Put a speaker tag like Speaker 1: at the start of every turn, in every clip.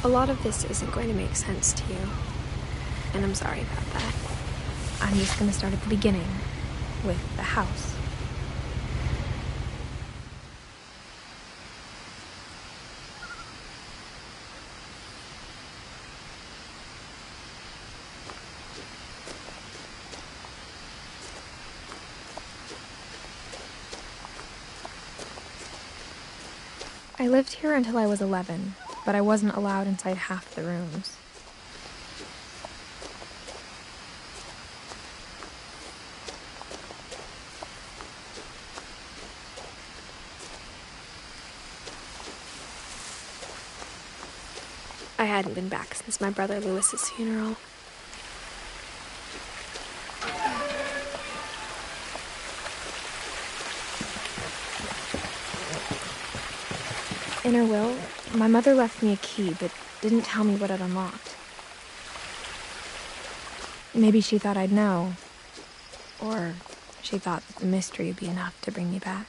Speaker 1: A lot of this isn't going to make sense to you, and I'm sorry about that. I'm just going to start at the beginning, with the house. I lived here until I was 11, but I wasn't allowed inside half the rooms. I hadn't been back since my brother Lewis's funeral. In her will, my mother left me a key, but didn't tell me what it unlocked. Maybe she thought I'd know, or she thought that the mystery would be enough to bring me back.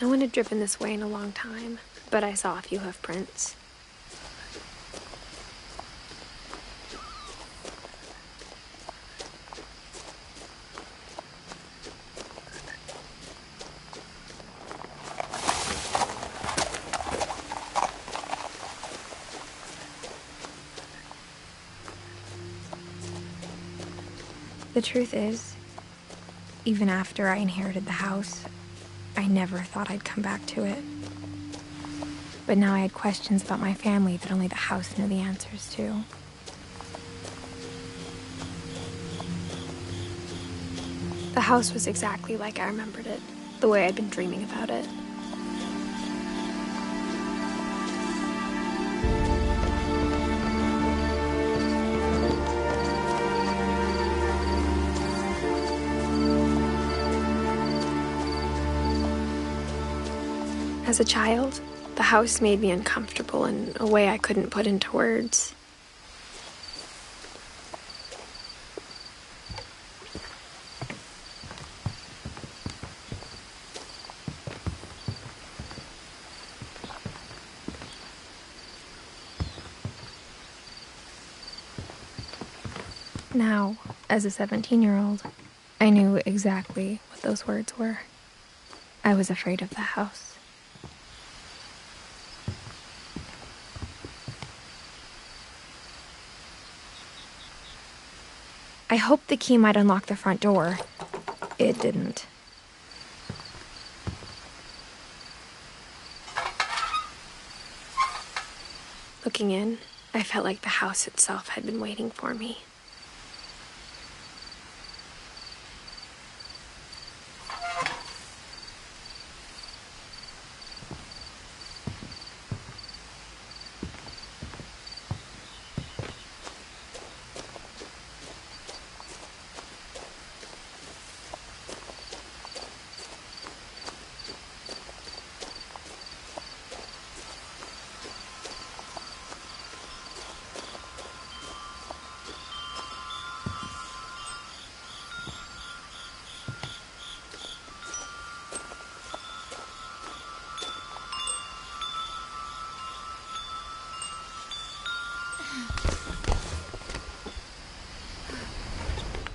Speaker 1: No one had driven this way in a long time, but I saw a few hoof prints. The truth is, even after I inherited the house, I never thought I'd come back to it. But now I had questions about my family that only the house knew the answers to. The house was exactly like I remembered it, the way I'd been dreaming about it. As a child, the house made me uncomfortable in a way I couldn't put into words. Now, as a 17-year-old, I knew exactly what those words were. I was afraid of the house. I hoped the key might unlock the front door. It didn't. Looking in, I felt like the house itself had been waiting for me.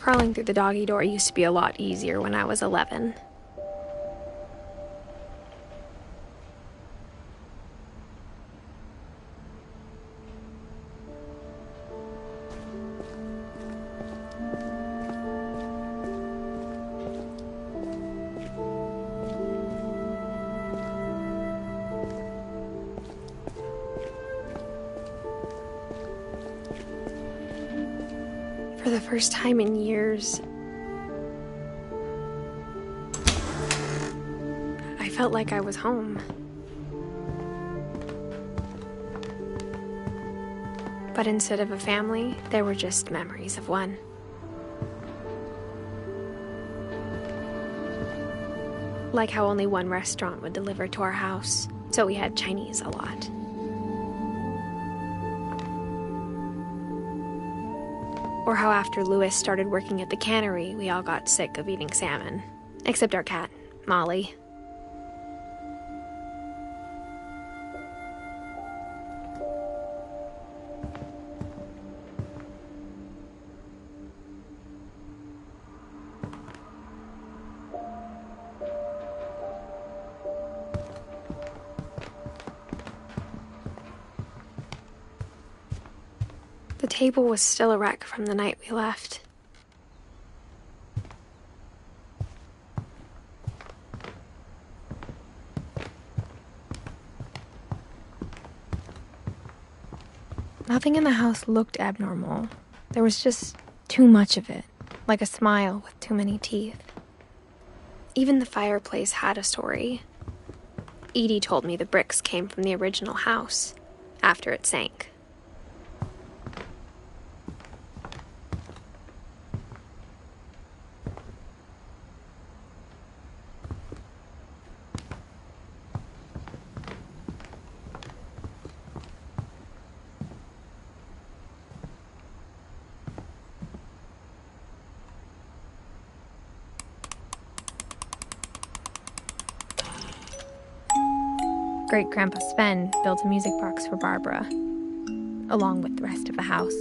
Speaker 2: Crawling through the doggy door used to be a lot easier when I was 11. For the first time in years, I felt like I was home. But instead of a family, there were just memories of one. Like how only one restaurant would deliver to our house, so we had Chinese a lot. Or how after Louis started working at the cannery, we all got sick of eating salmon. Except our cat, Molly. The table was still a wreck from the night we left. Nothing in the house looked abnormal. There was just too much of it, like a smile with too many teeth. Even the fireplace had a story. Edie told me the bricks came from the original house, after it sank. Great-Grandpa Sven built a music box for Barbara, along with the rest of the house.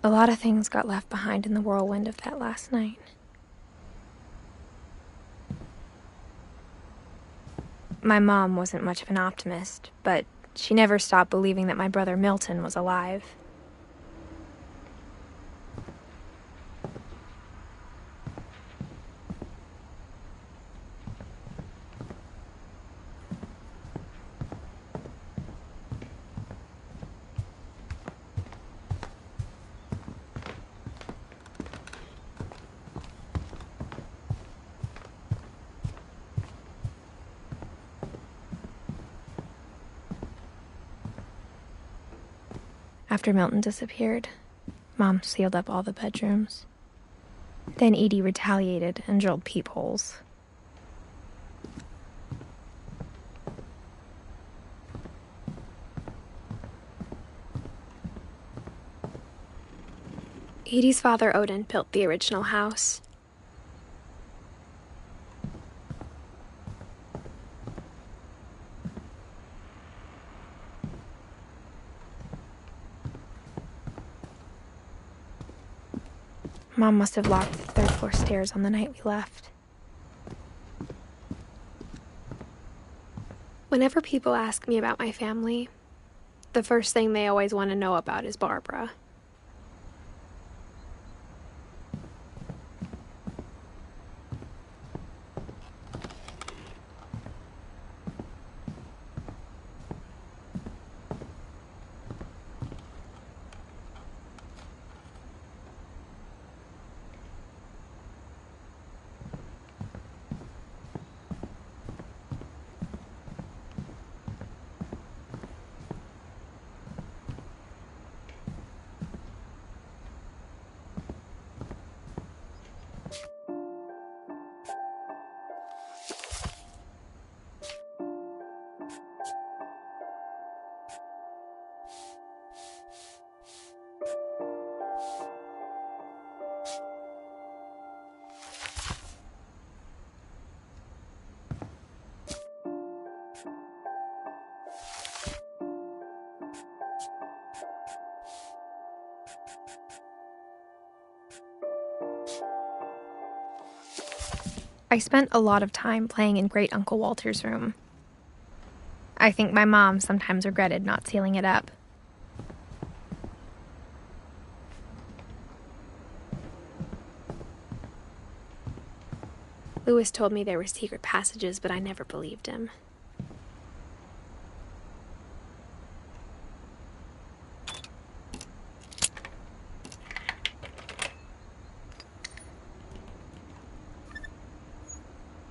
Speaker 2: A lot of things got left behind in the whirlwind of that last night. My mom wasn't much of an optimist, but she never stopped believing that my brother Milton was alive. After Milton disappeared, Mom sealed up all the bedrooms. Then Edie retaliated and drilled peepholes. Edie's father, Odin, built the original house. Mom must have locked the third-floor stairs on the night we left. Whenever people ask me about my family, the first thing they always want to know about is Barbara. I spent a lot of time playing in Great Uncle Walter's room. I think my mom sometimes regretted not sealing it up. Lewis told me there were secret passages, but I never believed him.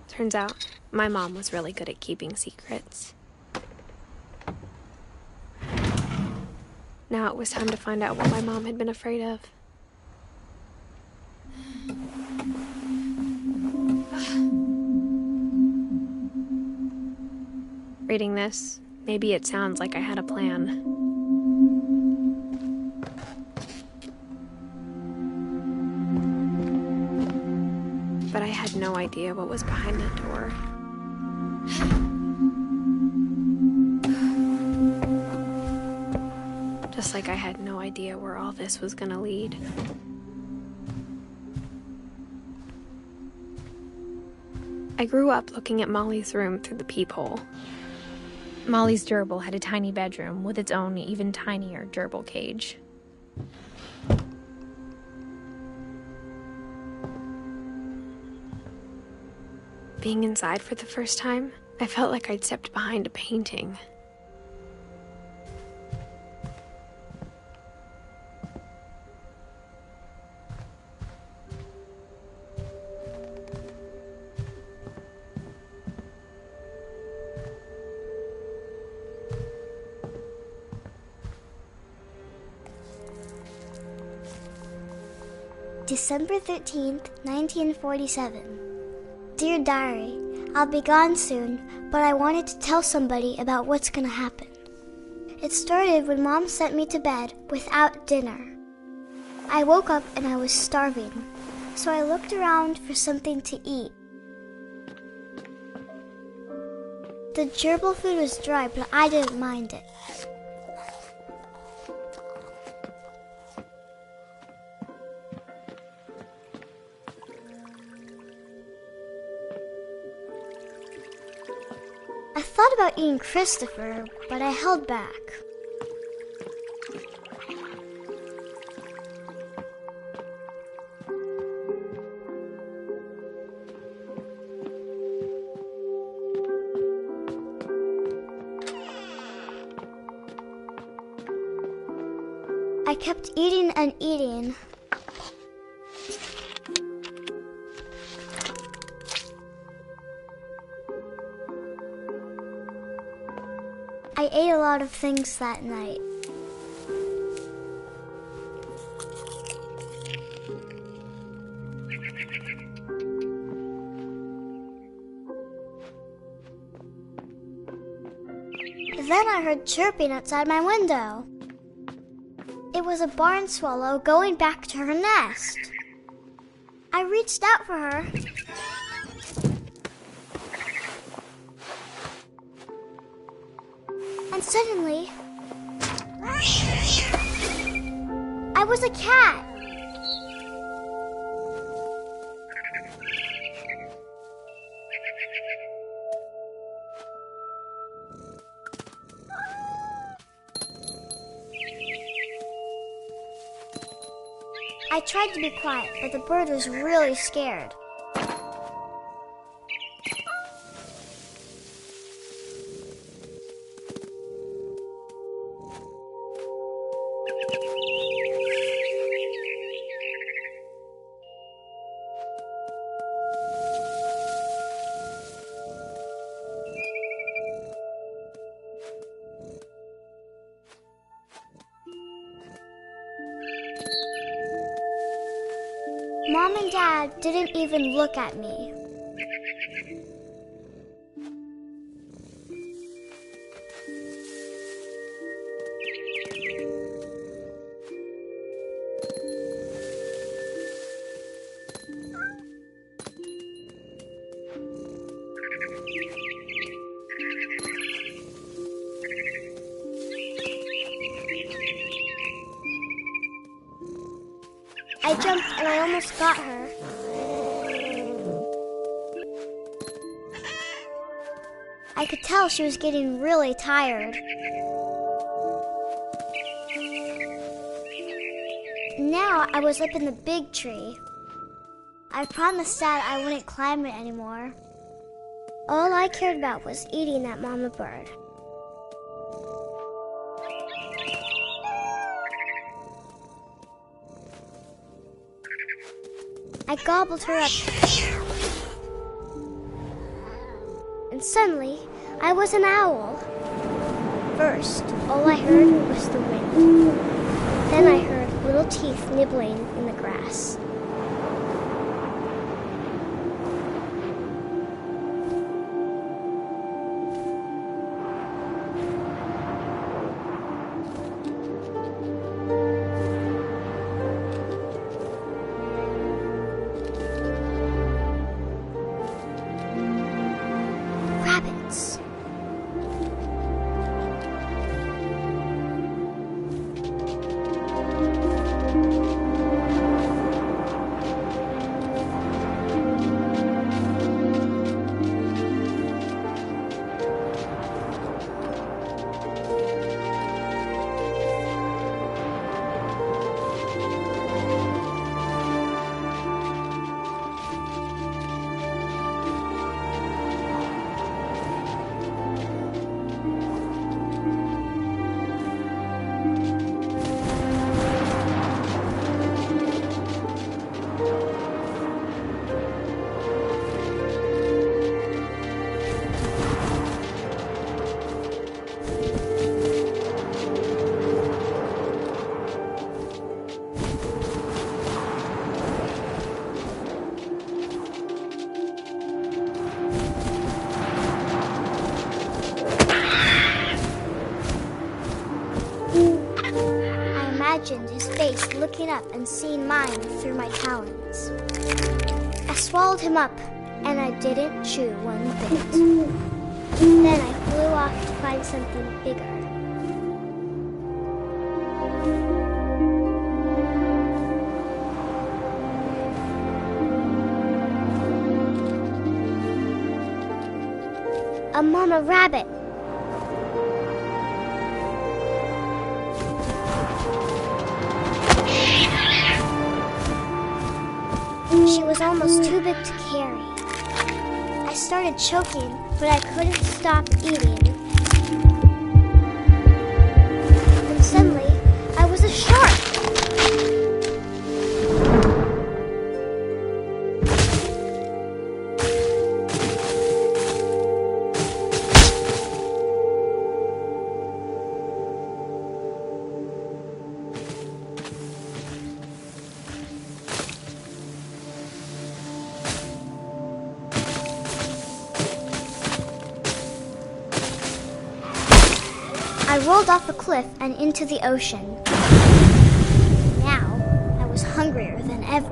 Speaker 2: Turns out, my mom was really good at keeping secrets. Now it was time to find out what my mom had been afraid of. Reading this, maybe it sounds like I had a plan. But I had no idea what was behind that door. Just like I had no idea where all this was gonna lead. I grew up looking at Molly's room through the peephole. Molly's gerbil had a tiny bedroom with its own even tinier gerbil cage. Being inside for the first time, I felt like I'd stepped behind a painting.
Speaker 3: December 13th, 1947. Dear Diary, I'll be gone soon, but I wanted to tell somebody about what's gonna happen. It started when Mom sent me to bed without dinner. I woke up and I was starving, so I looked around for something to eat. The gerbil food was dry, but I didn't mind it. I thought about eating Christopher, but I held back. I kept eating and eating. I ate a lot of things that night. Then I heard chirping outside my window. It was a barn swallow going back to her nest. I reached out for her. And suddenly, I was a cat. I tried to be quiet, but the bird was really scared. Mom and Dad didn't even look at me. I jumped and I almost got her. I could tell she was getting really tired. Now I was up in the big tree. I promised Dad I wouldn't climb it anymore. All I cared about was eating that mama bird. I gobbled her up. And suddenly, I was an owl. First, all I heard was the wind. Then I heard little teeth nibbling in the grass. Rabbits. Imagined his face looking up and seeing mine through my talons. I swallowed him up, and I didn't chew one bit. Then I flew off to find something bigger. A mama rabbit. She was almost too big to carry. I started choking, but I couldn't stop eating. And suddenly, I was a shark. I rolled off a cliff and into the ocean. Now, I was hungrier than ever.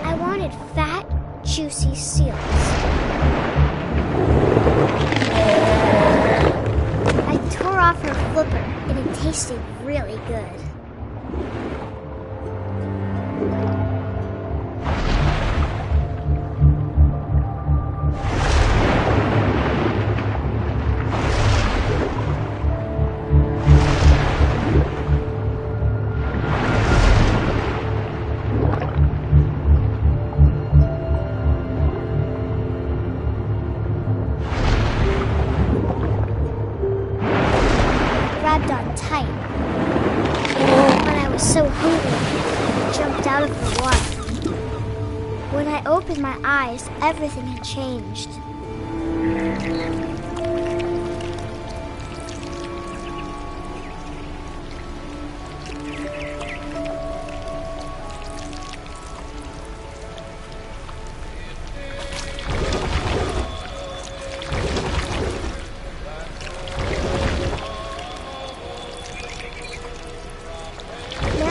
Speaker 3: I wanted fat, juicy seals. I tore off her flipper, and it tasted really good. Grabbed on tight. When I was so hungry, I jumped out of the water. When I opened my eyes, everything had changed.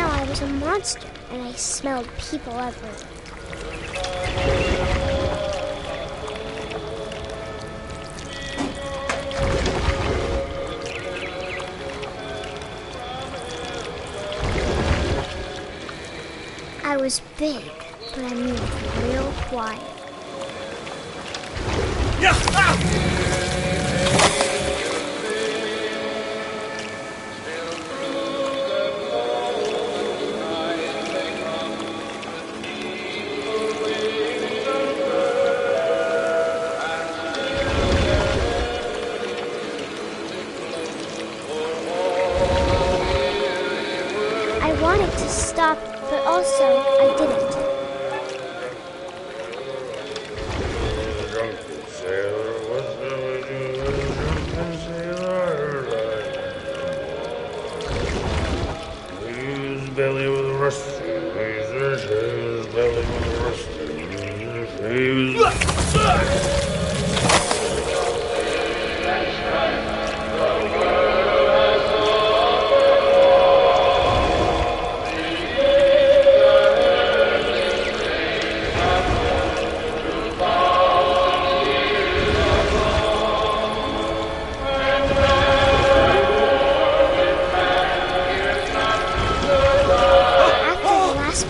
Speaker 3: I was a monster, and I smelled people everywhere. I was big, but I moved real quiet.
Speaker 4: Yeah! Ah!
Speaker 3: I wanted to stop, but also I didn't.
Speaker 5: His belly was rusty, his belly was rusty,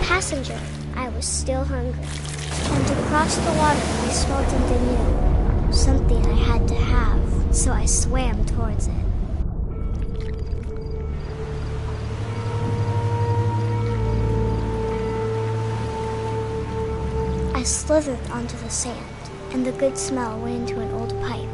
Speaker 3: Passenger, I was still hungry. And across the water, I smelled something new. Something I had to have, so I swam towards it. I slithered onto the sand, and the good smell went into an old pipe.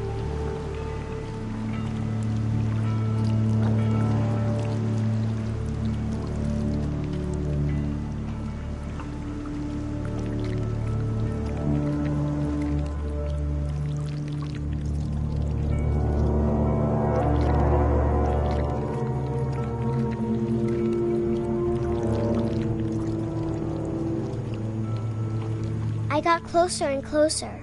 Speaker 3: I got closer and closer.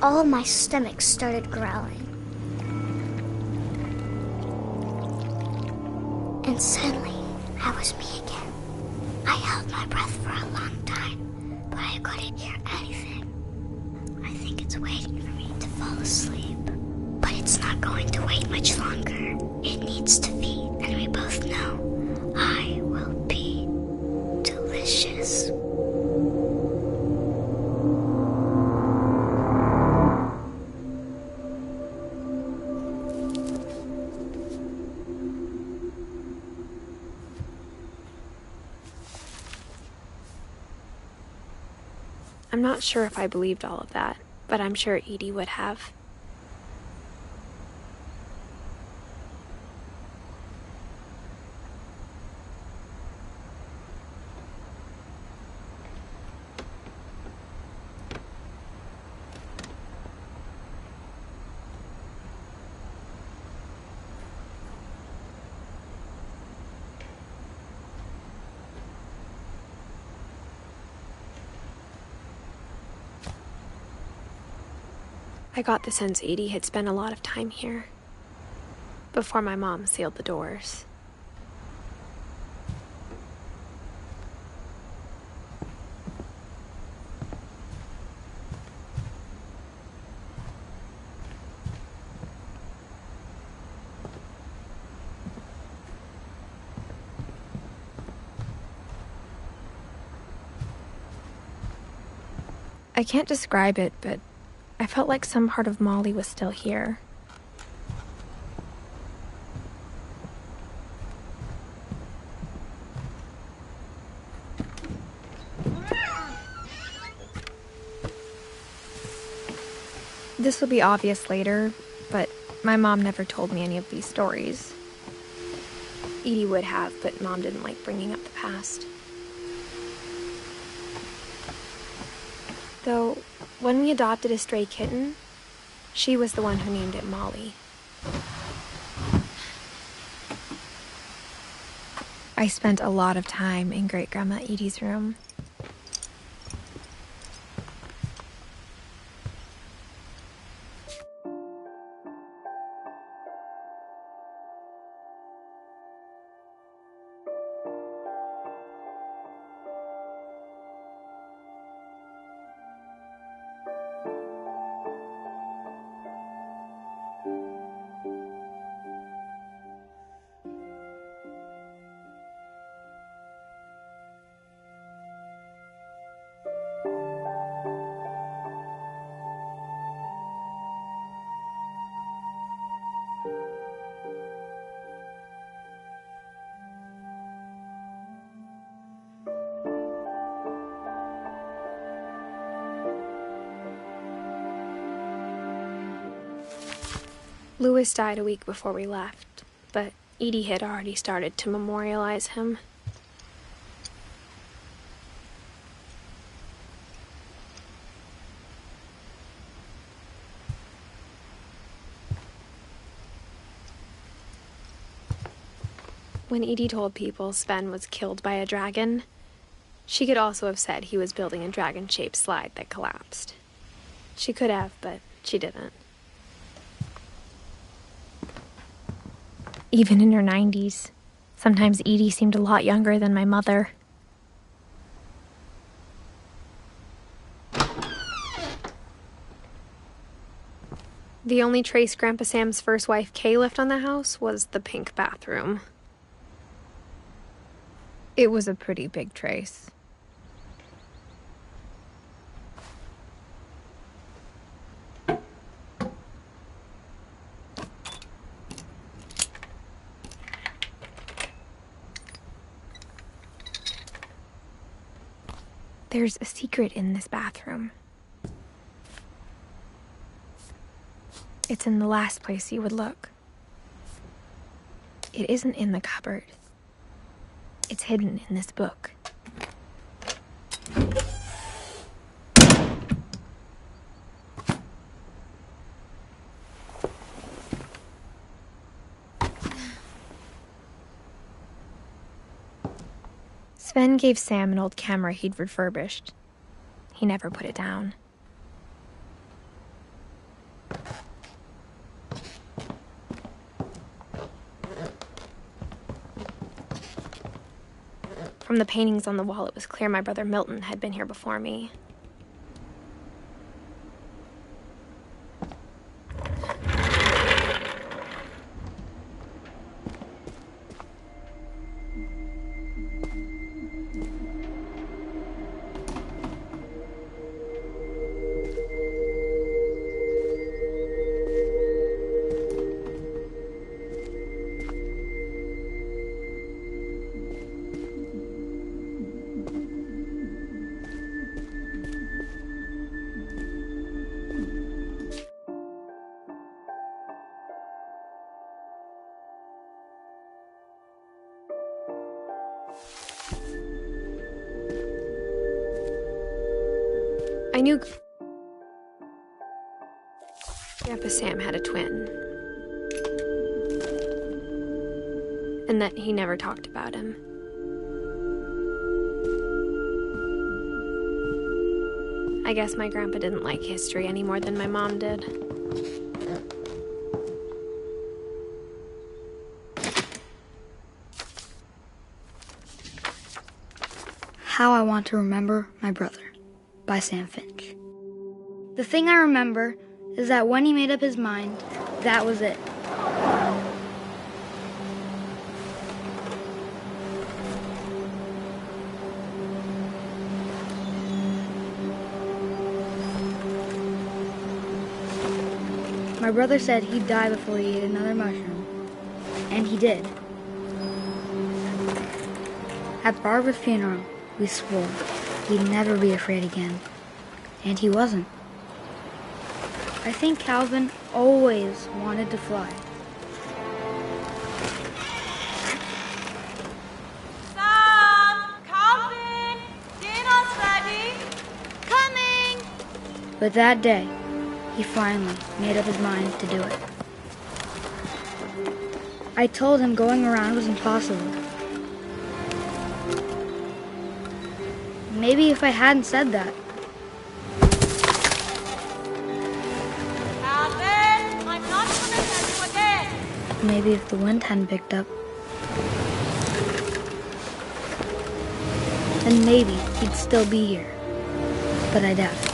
Speaker 3: All of my stomach started growling. And suddenly, I was me again. I held my breath for a long time, but I couldn't hear anything. I think it's waiting for me to fall asleep. But it's not going to wait much longer. It needs to feed, and we both know I will be delicious.
Speaker 2: I'm not sure if I believed all of that, but I'm sure Edie would have. I got the sense Edie had spent a lot of time here, before my mom sealed the doors. I can't describe it, but I felt like some part of Molly was still here. This will be obvious later, But my mom never told me any of these stories. Edie would have, but Mom didn't like bringing up the past. Though, when we adopted a stray kitten, she was the one who named it Molly. I spent a lot of time in Great-Grandma Edie's room. Louis died a week before we left, but Edie had already started to memorialize him. When Edie told people Sven was killed by a dragon, she could also have said he was building a dragon-shaped slide that collapsed. She could have, but she didn't. Even in her 90s, sometimes Edie seemed a lot younger than my mother. The only trace Grandpa Sam's first wife, Kay, left on the house was the pink bathroom.
Speaker 1: It was a pretty big trace.
Speaker 2: There's a secret in this bathroom. It's in the last place you would look. It isn't in the cupboard. It's hidden in this book. Sven gave Sam an old camera he'd refurbished. He never put it down. From the paintings on the wall, it was clear my brother Milton had been here before me. I knew Grandpa Sam had a twin, and that he never talked about him. I guess my grandpa didn't like history any more than my mom did.
Speaker 4: How I Want to Remember My Brother by Sam Finch. The thing I remember is that when he made up his mind, that was it. My brother said he'd die before he ate another mushroom, and he did. At Barbara's funeral, we swore he'd never be afraid again, and he wasn't. I think Calvin always wanted to fly.
Speaker 6: Sam! Calvin! Dinner's ready! Coming!
Speaker 4: But that day, he finally made up his mind to do it. I told him going around was impossible. Maybe if I hadn't said that,
Speaker 6: Calvin! I'm not gonna tell you again!
Speaker 4: maybe if the wind hadn't picked up, then maybe he'd still be here. But I doubt it.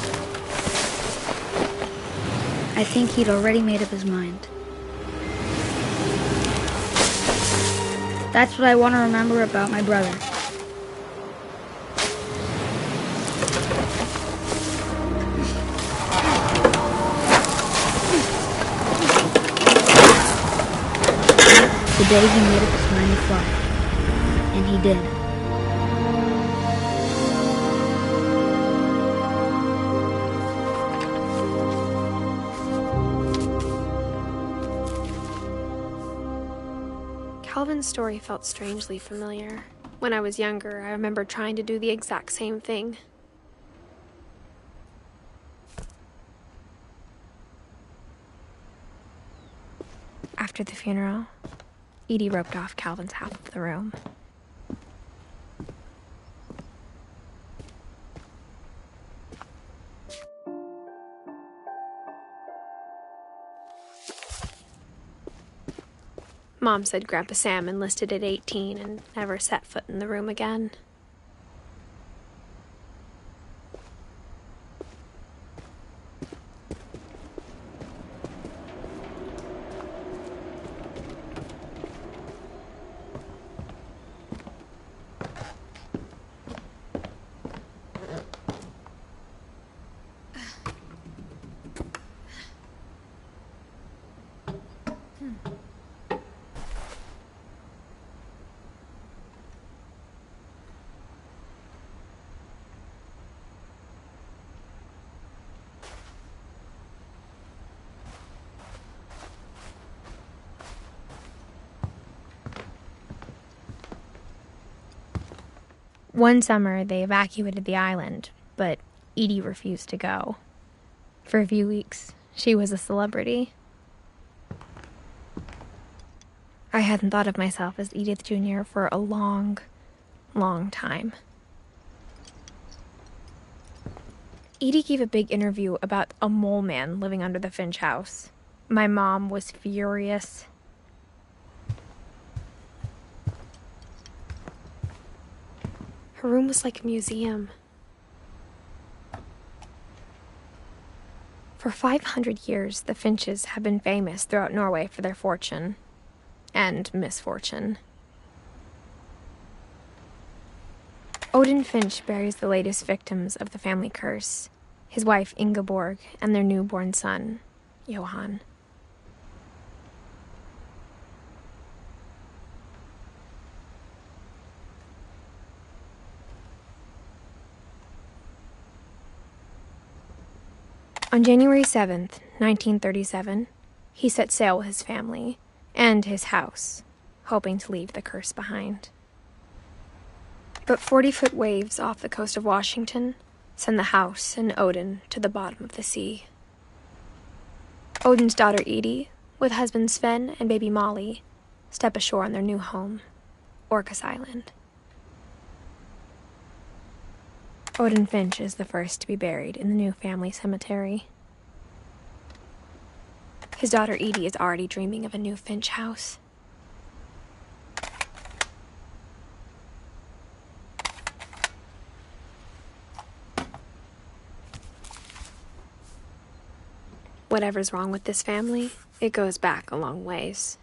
Speaker 4: I think he'd already made up his mind. That's what I want to remember about my brother. The day he made up his mind to fly. And he did.
Speaker 2: Calvin's story felt strangely familiar. When I was younger, I remember trying to do the exact same thing. After the funeral, Edie roped off Calvin's half of the room. Mom said Grandpa Sam enlisted at 18 and never set foot in the room again. One summer, they evacuated the island, but Edie refused to go. For a few weeks, she was a celebrity. I hadn't thought of myself as Edith Jr. for a long, long time. Edie gave a big interview about a mole man living under the Finch house. My mom was furious. Her room was like a museum. For 500 years, the Finches have been famous throughout Norway for their fortune and misfortune. Odin Finch buries the latest victims of the family curse, his wife Ingeborg and their newborn son, Johan. On January 7th, 1937, he set sail with his family and his house, hoping to leave the curse behind. But 40-foot waves off the coast of Washington send the house and Odin to the bottom of the sea. Odin's daughter Edie, with husband Sven and baby Molly, step ashore on their new home, Orcas Island. Odin Finch is the first to be buried in the new family cemetery. His daughter Edie is already dreaming of a new Finch house. Whatever's wrong with this family, it goes back a long ways.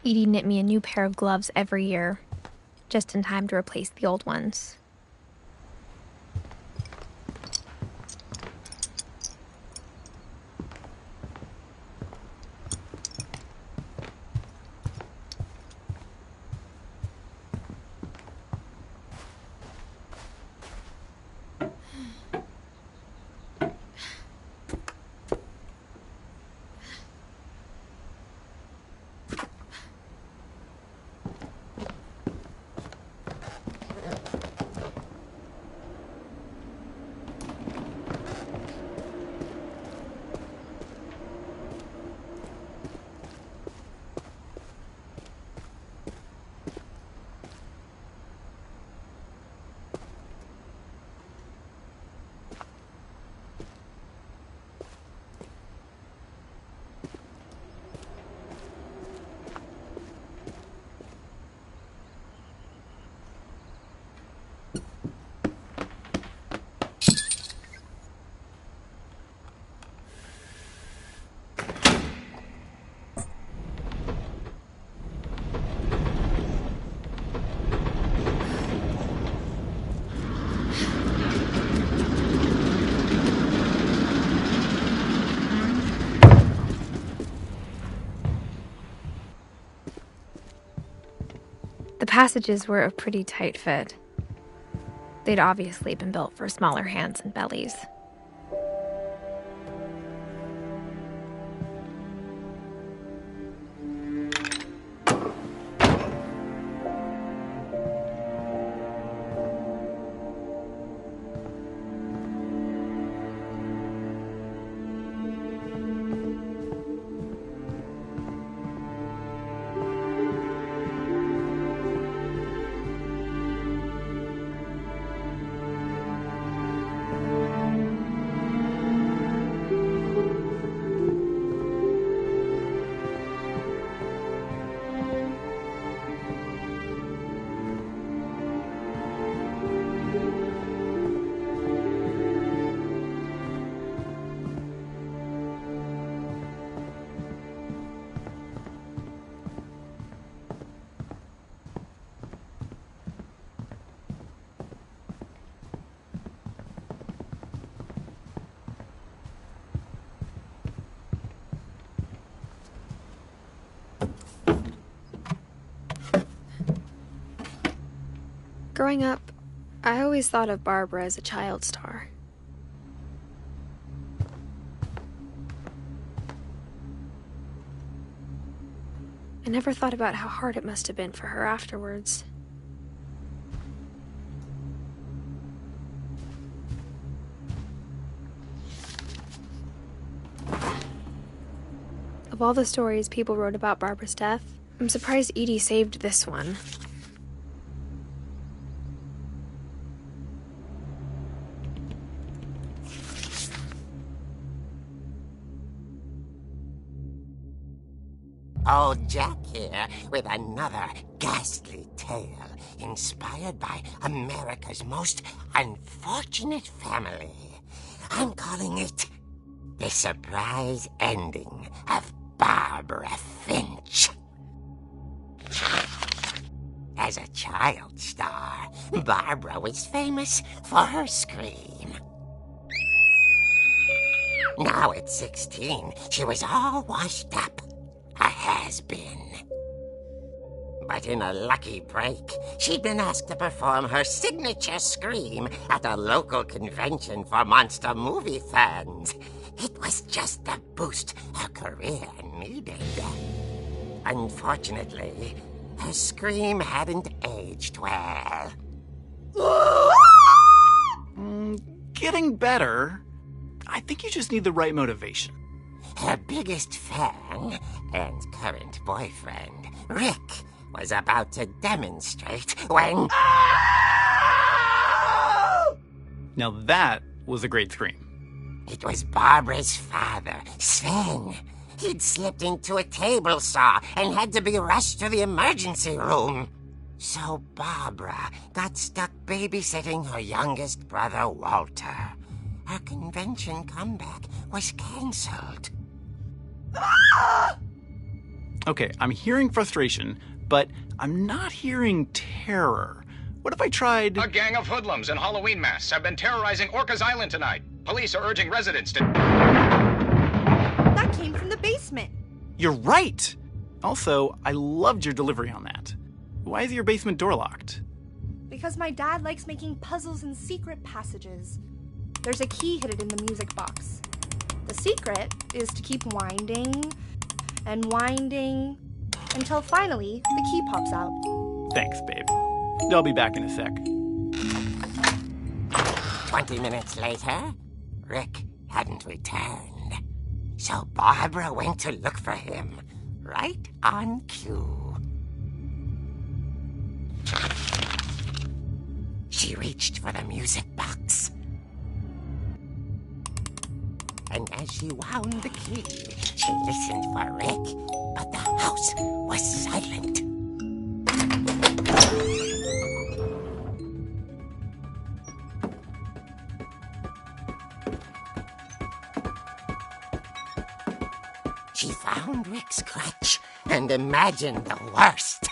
Speaker 2: Edie knit me a new pair of gloves every year, just in time to replace the old ones. The passages were a pretty tight fit. They'd obviously been built for smaller hands and bellies. Growing up, I always thought of Barbara as a child star. I never thought about how hard it must have been for her afterwards. Of all the stories people wrote about Barbara's death, I'm surprised Edie saved this one.
Speaker 7: Old Jack here with another ghastly tale inspired by America's most unfortunate family. I'm calling it The Surprise Ending of Barbara Finch. As a child star, Barbara was famous for her scream. Now at 16, she was all washed up. A has-been. But in a lucky break, she'd been asked to perform her signature scream at a local convention for monster movie fans. It was just the boost her career needed. Unfortunately, her scream hadn't aged well.
Speaker 8: Getting better. I think you just need the right motivation.
Speaker 7: Her biggest fan and current boyfriend, Rick, was about to demonstrate when...
Speaker 8: Now that was a great scream.
Speaker 7: It was Barbara's father, Sven. He'd slipped into a table saw and had to be rushed to the emergency room. So Barbara got stuck babysitting her youngest brother, Walter. Her convention comeback was cancelled.
Speaker 8: Okay, I'm hearing frustration, but I'm not hearing terror. What if I tried...
Speaker 9: A gang of hoodlums in Halloween masks have been terrorizing Orcas Island tonight. Police are urging residents to...
Speaker 6: That came from the basement.
Speaker 8: You're right! Also, I loved your delivery on that. Why is your basement door locked?
Speaker 6: Because my dad likes making puzzles and secret passages. There's a key hidden in the music box. The secret is to keep winding and winding until finally the key pops out.
Speaker 8: Thanks, babe. I'll be back in a sec.
Speaker 7: 20 minutes later, Rick hadn't returned. So Barbara went to look for him, right on cue. She reached for the music box. And as she wound the key, she listened for Rick, but the house was silent. She found Rick's crutch and imagined the worst.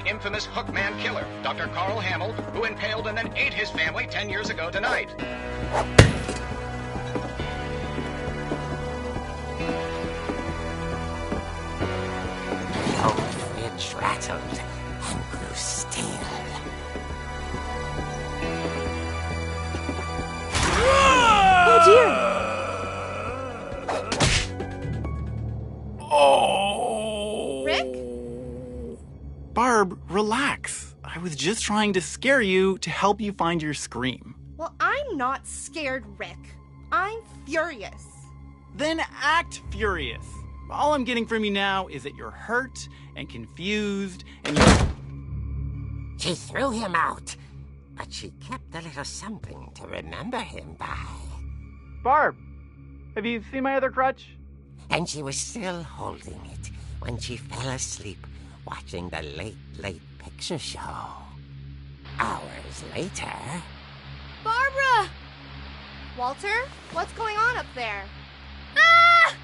Speaker 9: Infamous Hookman killer, Dr. Carl Hamill, who impaled and then ate his family 10 years ago tonight.
Speaker 7: The old fridge rattled and grew still.
Speaker 6: Oh dear!
Speaker 8: Oh!
Speaker 6: Rick?
Speaker 8: Barb, relax. I was just trying to scare you to help you find your scream.
Speaker 6: Well, I'm not scared, Rick. I'm furious.
Speaker 8: Then act furious. All I'm getting from you now is that you're hurt and confused and you're...
Speaker 7: She threw him out, but she kept a little something to remember him by.
Speaker 8: Barb, have you seen my other crutch?
Speaker 7: And she was still holding it when she fell asleep watching the late picture show. Hours later...
Speaker 6: Barbara! Walter, what's going on up there? Ah!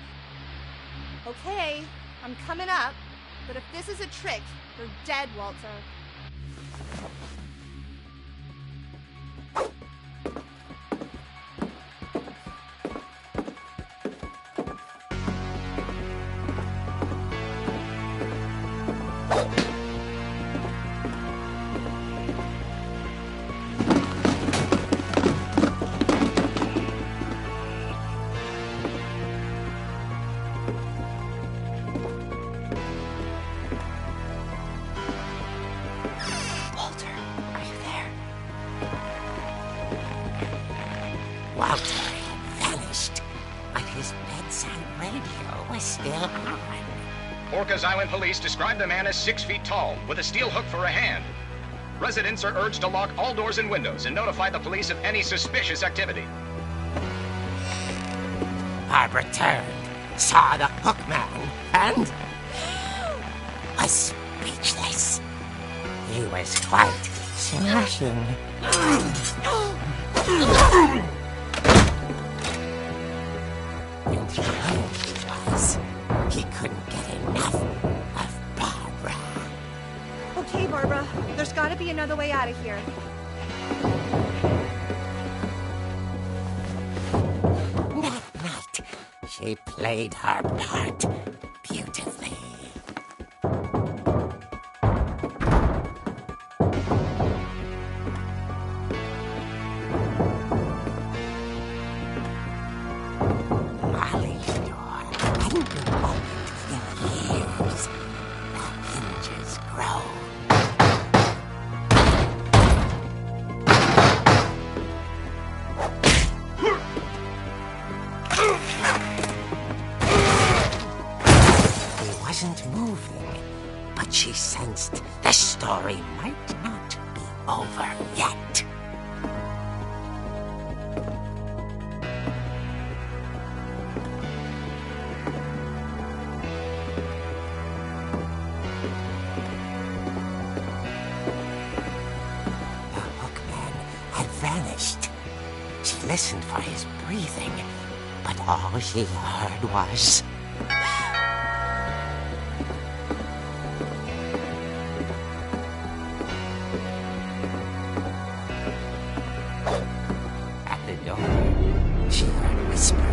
Speaker 6: Okay, I'm coming up, but if this is a trick, you're dead, Walter.
Speaker 7: Walter had vanished, but his bedside radio was still on.
Speaker 9: Orcas Island police describe the man as 6 feet tall, with a steel hook for a hand. Residents are urged to lock all doors and windows and notify the police of any suspicious activity.
Speaker 7: Barbara turned, saw the hook man, and was speechless. He was quite smashing. And whoever he was, he couldn't get enough of Barbara.
Speaker 6: Okay, Barbara, there's gotta be another way out of here.
Speaker 7: That night, she played her part beautifully. Molly's door hadn't been opened in years. The hinges grow. mystery might not be over yet. The hookman had vanished. She listened for his breathing, but all she heard was... At the door, she heard whispering.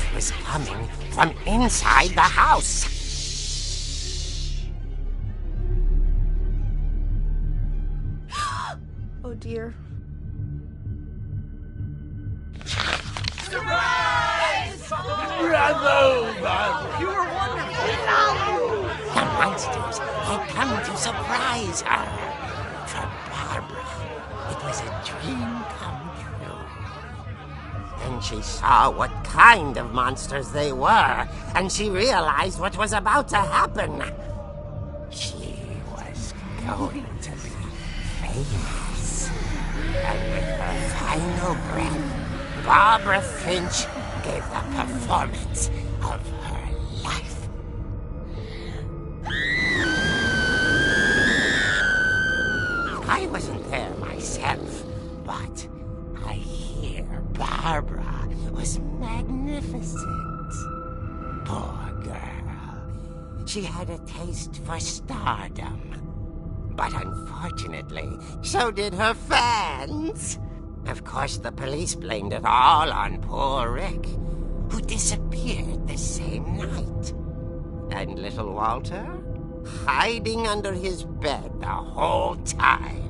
Speaker 7: It was coming from inside the house.
Speaker 6: Oh dear.
Speaker 5: You were wonderful.
Speaker 7: The monsters had come to surprise her. For Barbara, it was a dream come true. Then she saw what kind of monsters they were, and she realized what was about to happen. She was going to be famous. And with her final breath, Barbara Finch gave the performance of her life. I wasn't there myself, but I hear Barbara was magnificent. Poor girl. She had a taste for stardom. But unfortunately, so did her fans. Of course, the police blamed it all on poor Rick, who disappeared the same night. And little Walter, hiding under his bed the whole time.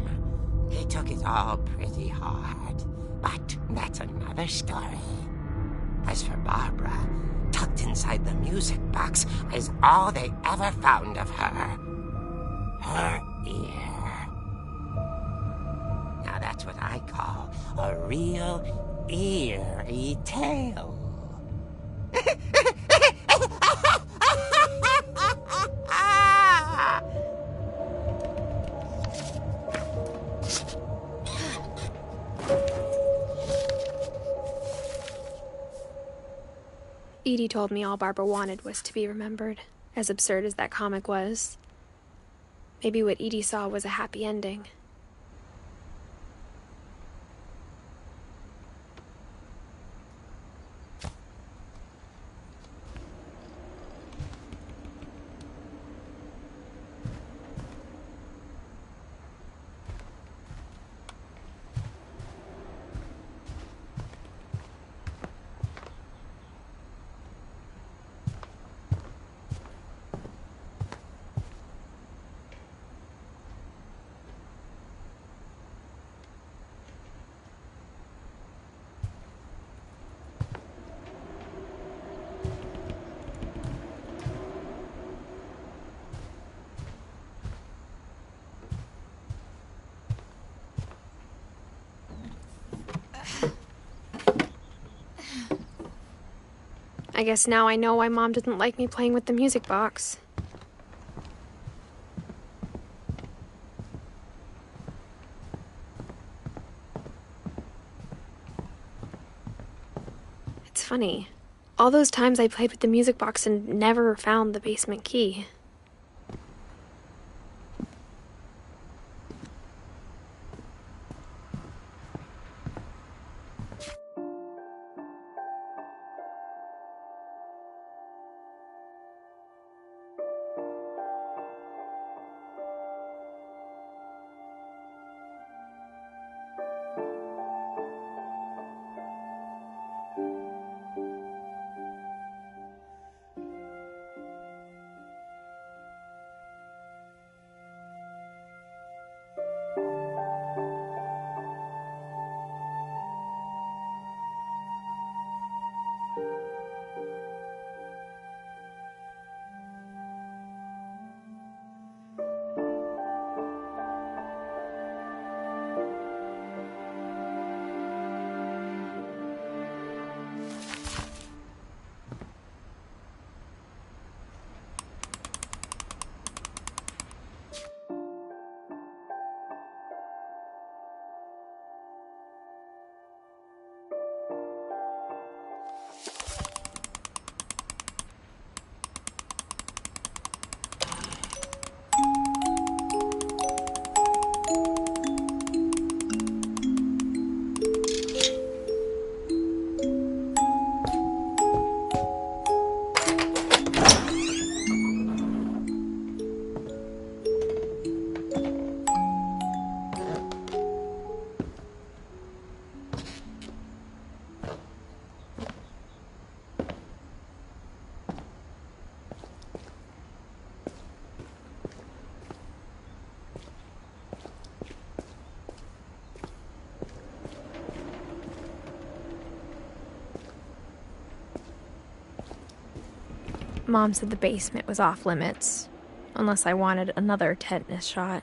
Speaker 7: He took it all pretty hard, but that's another story. As for Barbara, tucked inside the music box is all they ever found of her. Her ear. Now that's what I call a real eerie tale.
Speaker 2: Edie told me all Barbara wanted was to be remembered, as absurd as that comic was. Maybe what Edie saw was a happy ending. I guess now I know why Mom didn't like me playing with the music box. It's funny. All those times I played with the music box and never found the basement key. Mom said the basement was off limits, unless I wanted another tetanus shot.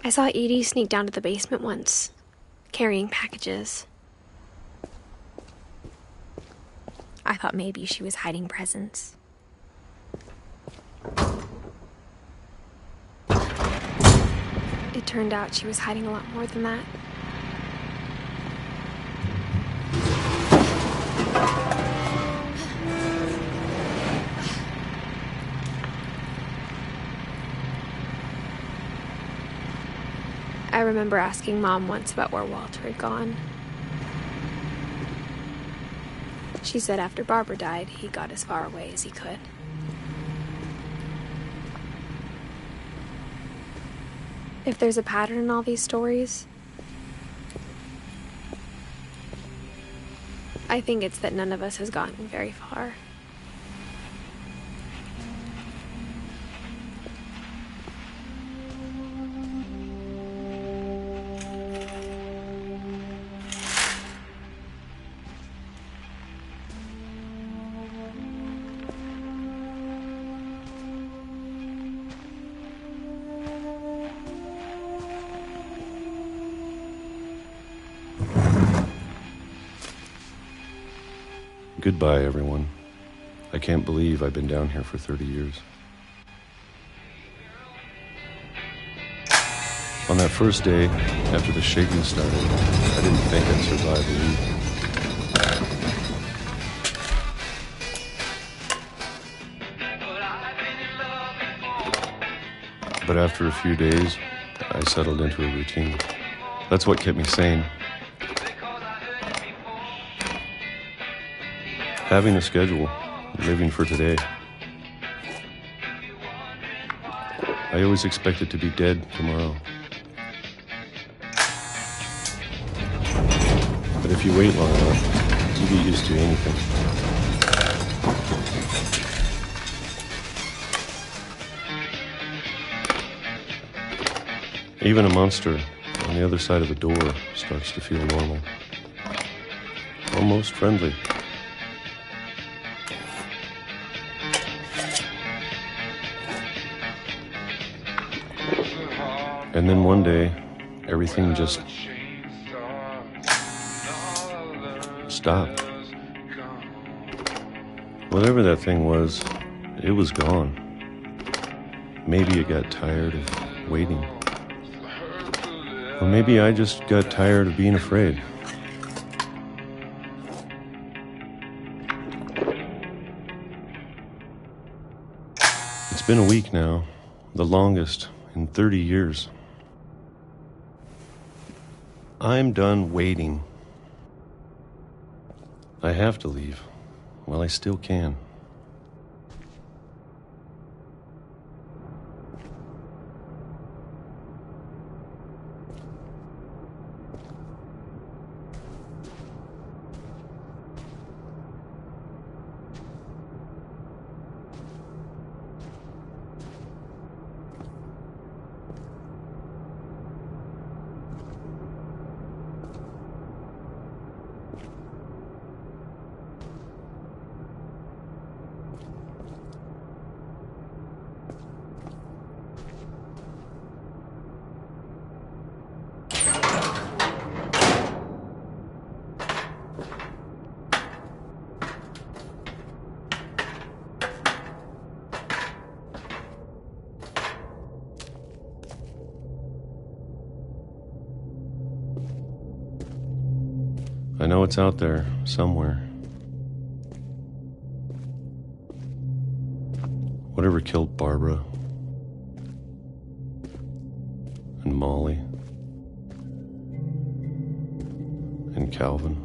Speaker 2: I saw Edie sneak down to the basement once, carrying packages. I thought maybe she was hiding presents. It turned out she was hiding a lot more than that. I remember asking Mom once about where Walter had gone. She said after Barbara died, he got as far away as he could. If there's a pattern in all these stories, I think it's that none of us has gotten very far.
Speaker 10: Goodbye, everyone. I can't believe I've been down here for 30 years. On that first day, after the shaking started, I didn't think I'd survive a week. But after a few days, I settled into a routine. That's what kept me sane. Having a schedule, living for today. I always expected to be dead tomorrow. But if you wait long enough, you get used to anything. Even a monster on the other side of the door starts to feel normal. Almost friendly. And then one day, everything just stopped. Whatever that thing was, it was gone. Maybe it got tired of waiting. Or maybe I just got tired of being afraid. It's been a week now, the longest in 30 years. I'm done waiting. I have to leave while I still can. I know it's out there, somewhere. Whatever killed Barbara and Molly and Calvin.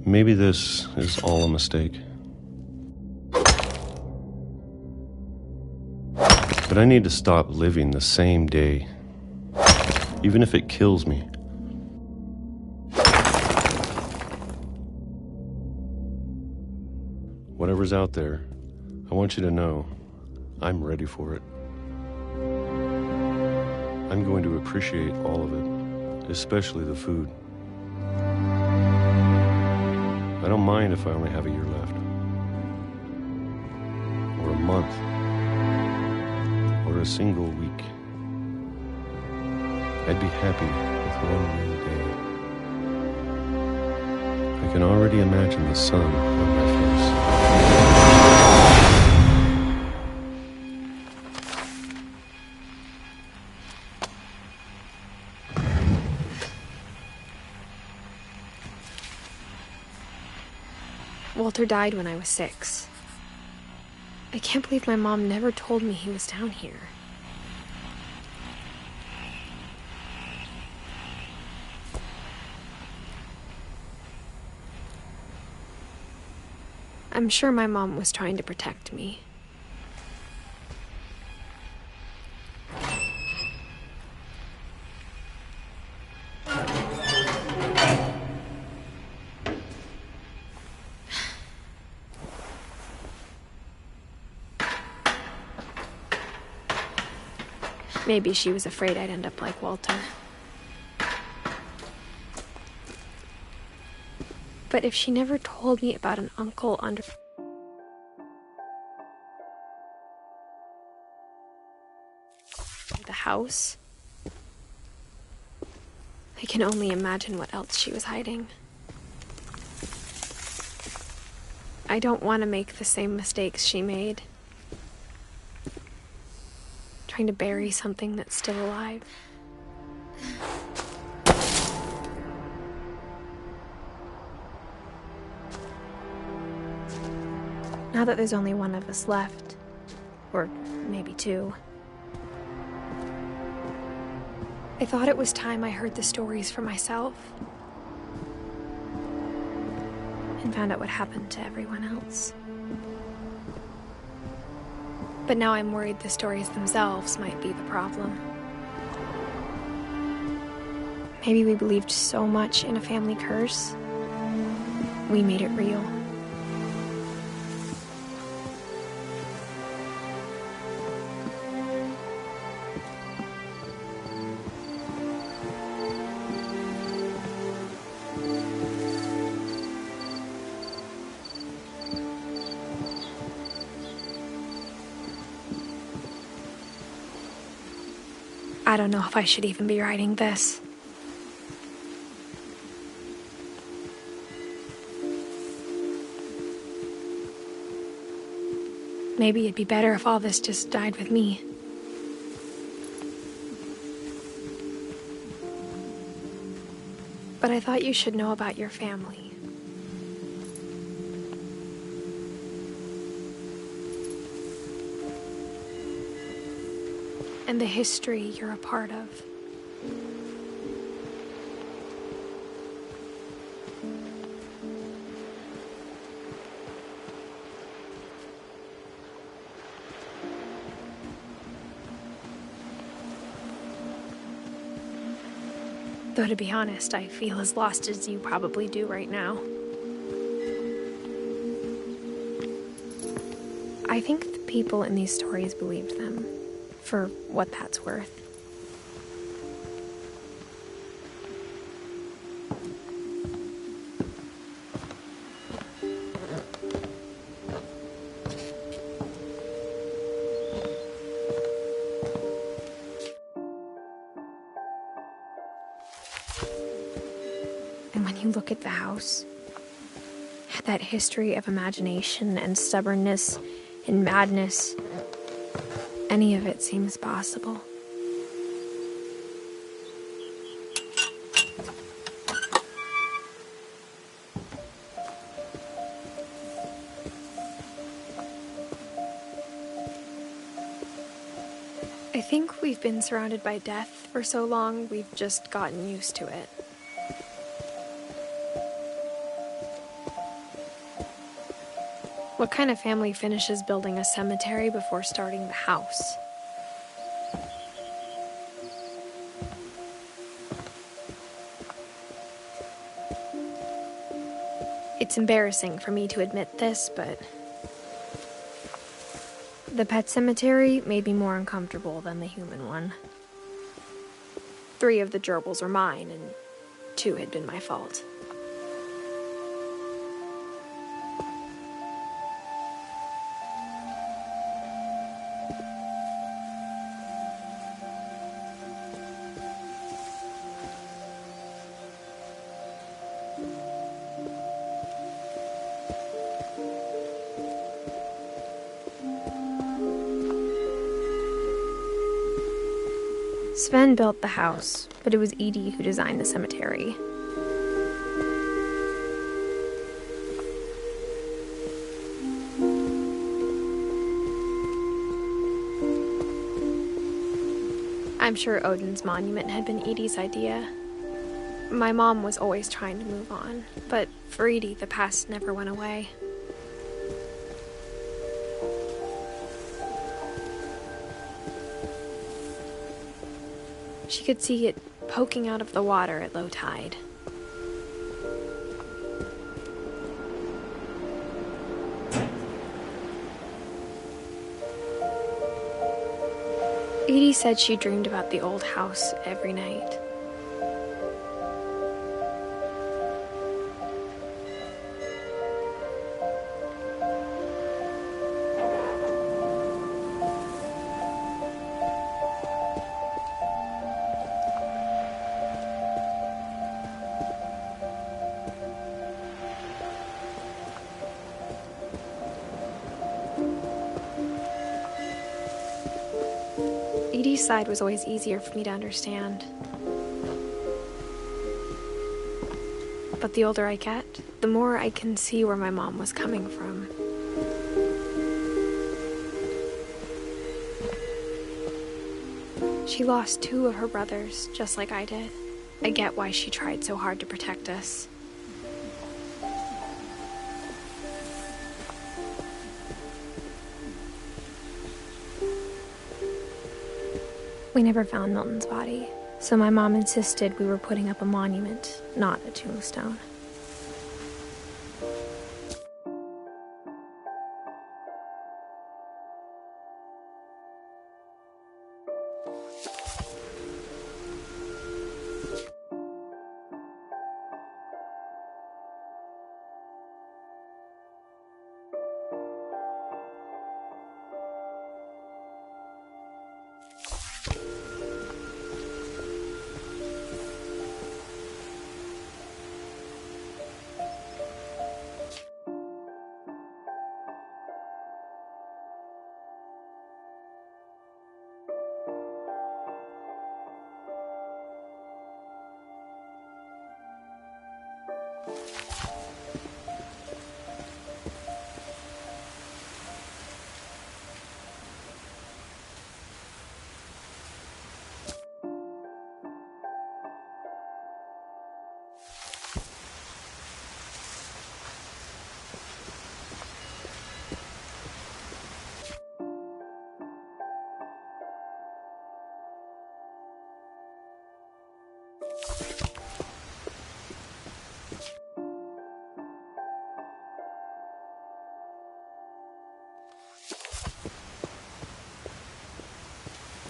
Speaker 10: Maybe this is all a mistake. But I need to stop living the same day, even if it kills me. Whatever's out there, I want you to know I'm ready for it. I'm going to appreciate all of it, especially the food. I don't mind if I only have a year left, or a month, or a single week. I'd be happy with one real day. I can already imagine the sun on my face.
Speaker 2: Walter died when I was 6. I can't believe my mom never told me he was down here. I'm sure my mom was trying to protect me. Maybe she was afraid I'd end up like Walter. But if she never told me about an uncle under the house, I can only imagine what else she was hiding. I don't want to make the same mistakes she made. Trying to bury something that's still alive. Now that there's only one of us left, or maybe 2, I thought it was time I heard the stories for myself and found out what happened to everyone else. But now I'm worried the stories themselves might be the problem. Maybe we believed so much in a family curse, we made it real. I don't know if I should even be writing this. Maybe it'd be better if all this just died with me. But I thought you should know about your family. And the history you're a part of. Though to be honest, I feel as lost as you probably do right now. I think the people in these stories believed them. For what that's worth. And when you look at the house, that history of imagination and stubbornness and madness, any of it seems possible. I think we've been surrounded by death for so long, we've just gotten used to it. What kind of family finishes building a cemetery before starting the house? It's embarrassing for me to admit this, but the pet cemetery made me more uncomfortable than the human one. 3 of the gerbils are mine, and 2 had been my fault. Sven built the house, but it was Edie who designed the cemetery. I'm sure Odin's monument had been Edie's idea. My mom was always trying to move on, but for Edie, the past never went away. She could see it poking out of the water at low tide. Edie said she dreamed about the old house every night. Edie's side was always easier for me to understand. But the older I get, the more I can see where my mom was coming from. She lost 2 of her brothers, just like I did. I get why she tried so hard to protect us. We never found Milton's body, so my mom insisted we were putting up a monument, not a tombstone.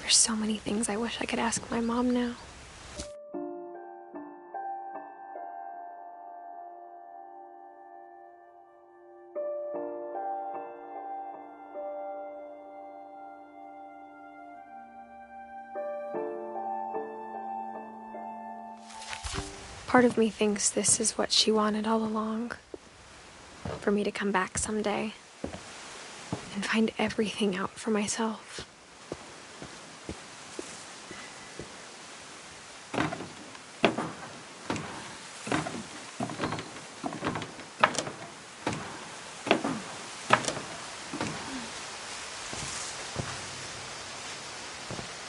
Speaker 2: There's so many things I wish I could ask my mom now. Part of me thinks this is what she wanted all along. For me to come back someday and find everything out for myself.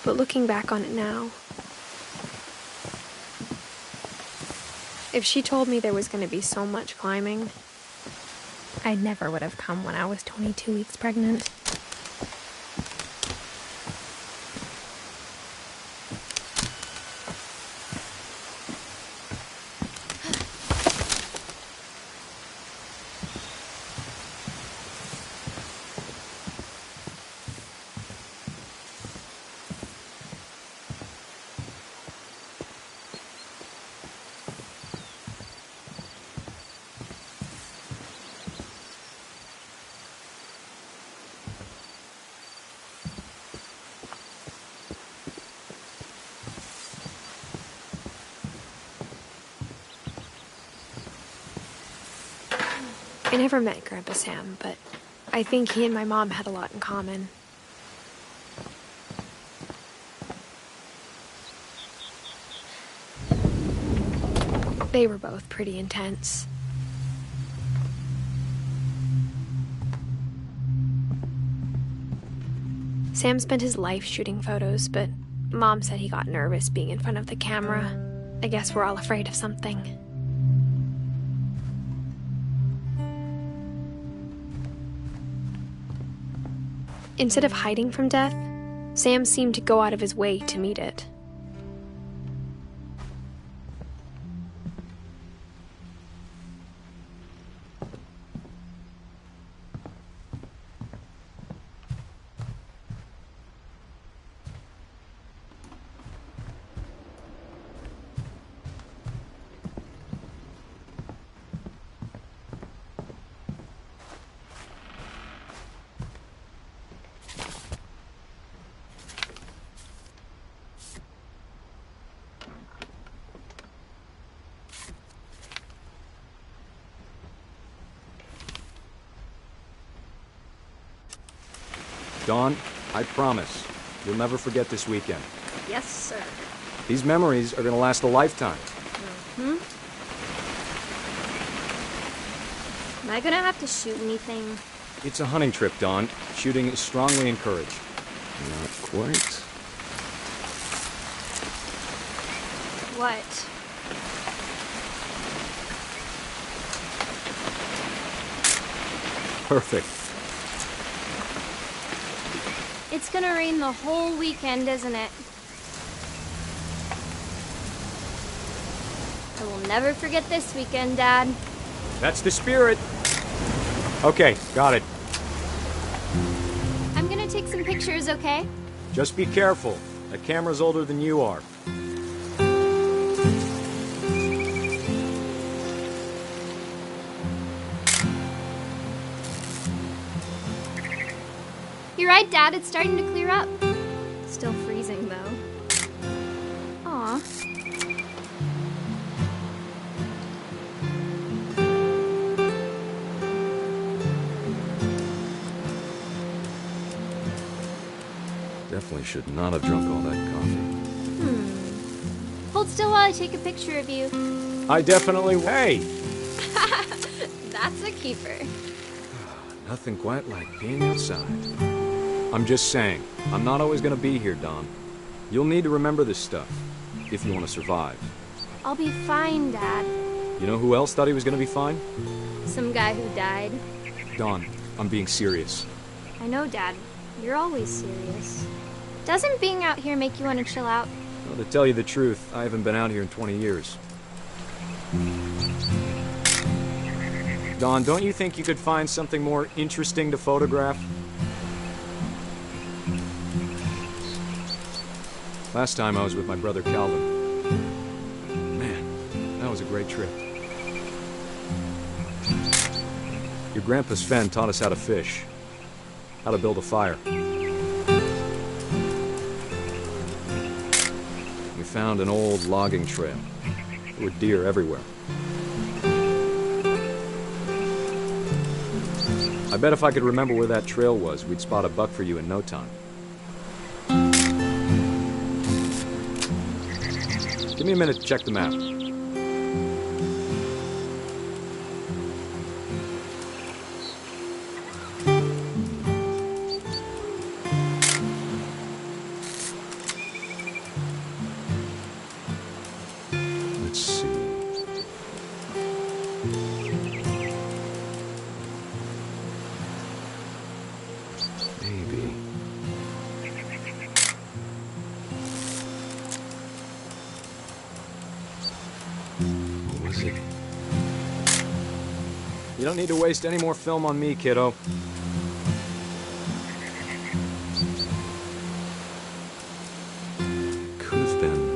Speaker 2: But looking back on it now, if she told me there was going to be so much climbing,
Speaker 1: I never would have come when I was 22 weeks pregnant.
Speaker 2: I never met Grandpa Sam, but I think he and my mom had a lot in common. They were both pretty intense. Sam spent his life shooting photos, but Mom said he got nervous being in front of the camera. I guess we're all afraid of something. Instead of hiding from death, Sam seemed to go out of his way to meet it.
Speaker 11: Dawn, I promise, you'll never forget this weekend.
Speaker 6: Yes, sir.
Speaker 11: These memories are gonna last a lifetime.
Speaker 12: Am I gonna have to shoot anything?
Speaker 11: It's a hunting trip, Dawn. Shooting is strongly encouraged.
Speaker 10: Not quite.
Speaker 12: What?
Speaker 11: Perfect.
Speaker 12: It's gonna rain the whole weekend, isn't it? I will never forget this weekend, Dad.
Speaker 11: That's the spirit. Okay, got it.
Speaker 12: I'm gonna take some pictures, okay?
Speaker 11: Just be careful. That camera's older than you are.
Speaker 12: You're right, Dad. It's starting to clear up. Still freezing, though. Aw.
Speaker 11: Definitely should not have drunk all that coffee.
Speaker 12: Hold still while I take a picture of you.
Speaker 11: I definitely... Hey!
Speaker 12: That's a keeper.
Speaker 11: Nothing quite like being outside. I'm just saying, I'm not always gonna be here, Dawn. You'll need to remember this stuff, if you want to survive.
Speaker 12: I'll be fine, Dad.
Speaker 11: You know who else thought he was gonna be fine?
Speaker 12: Some guy who died.
Speaker 11: Dawn, I'm being serious.
Speaker 12: I know, Dad. You're always serious. Doesn't being out here make you want to chill out?
Speaker 11: Well, to tell you the truth, I haven't been out here in 20 years. Dawn, don't you think you could find something more interesting to photograph? Last time I was with my brother Calvin. Man, that was a great trip. Your grandpa Sven taught us how to fish, how to build a fire. We found an old logging trail. There were deer everywhere. I bet if I could remember where that trail was, we'd spot a buck for you in no time. Give me a minute to check the map. Let's see. Maybe. What was it? You don't need to waste any more film on me, kiddo. Could have been.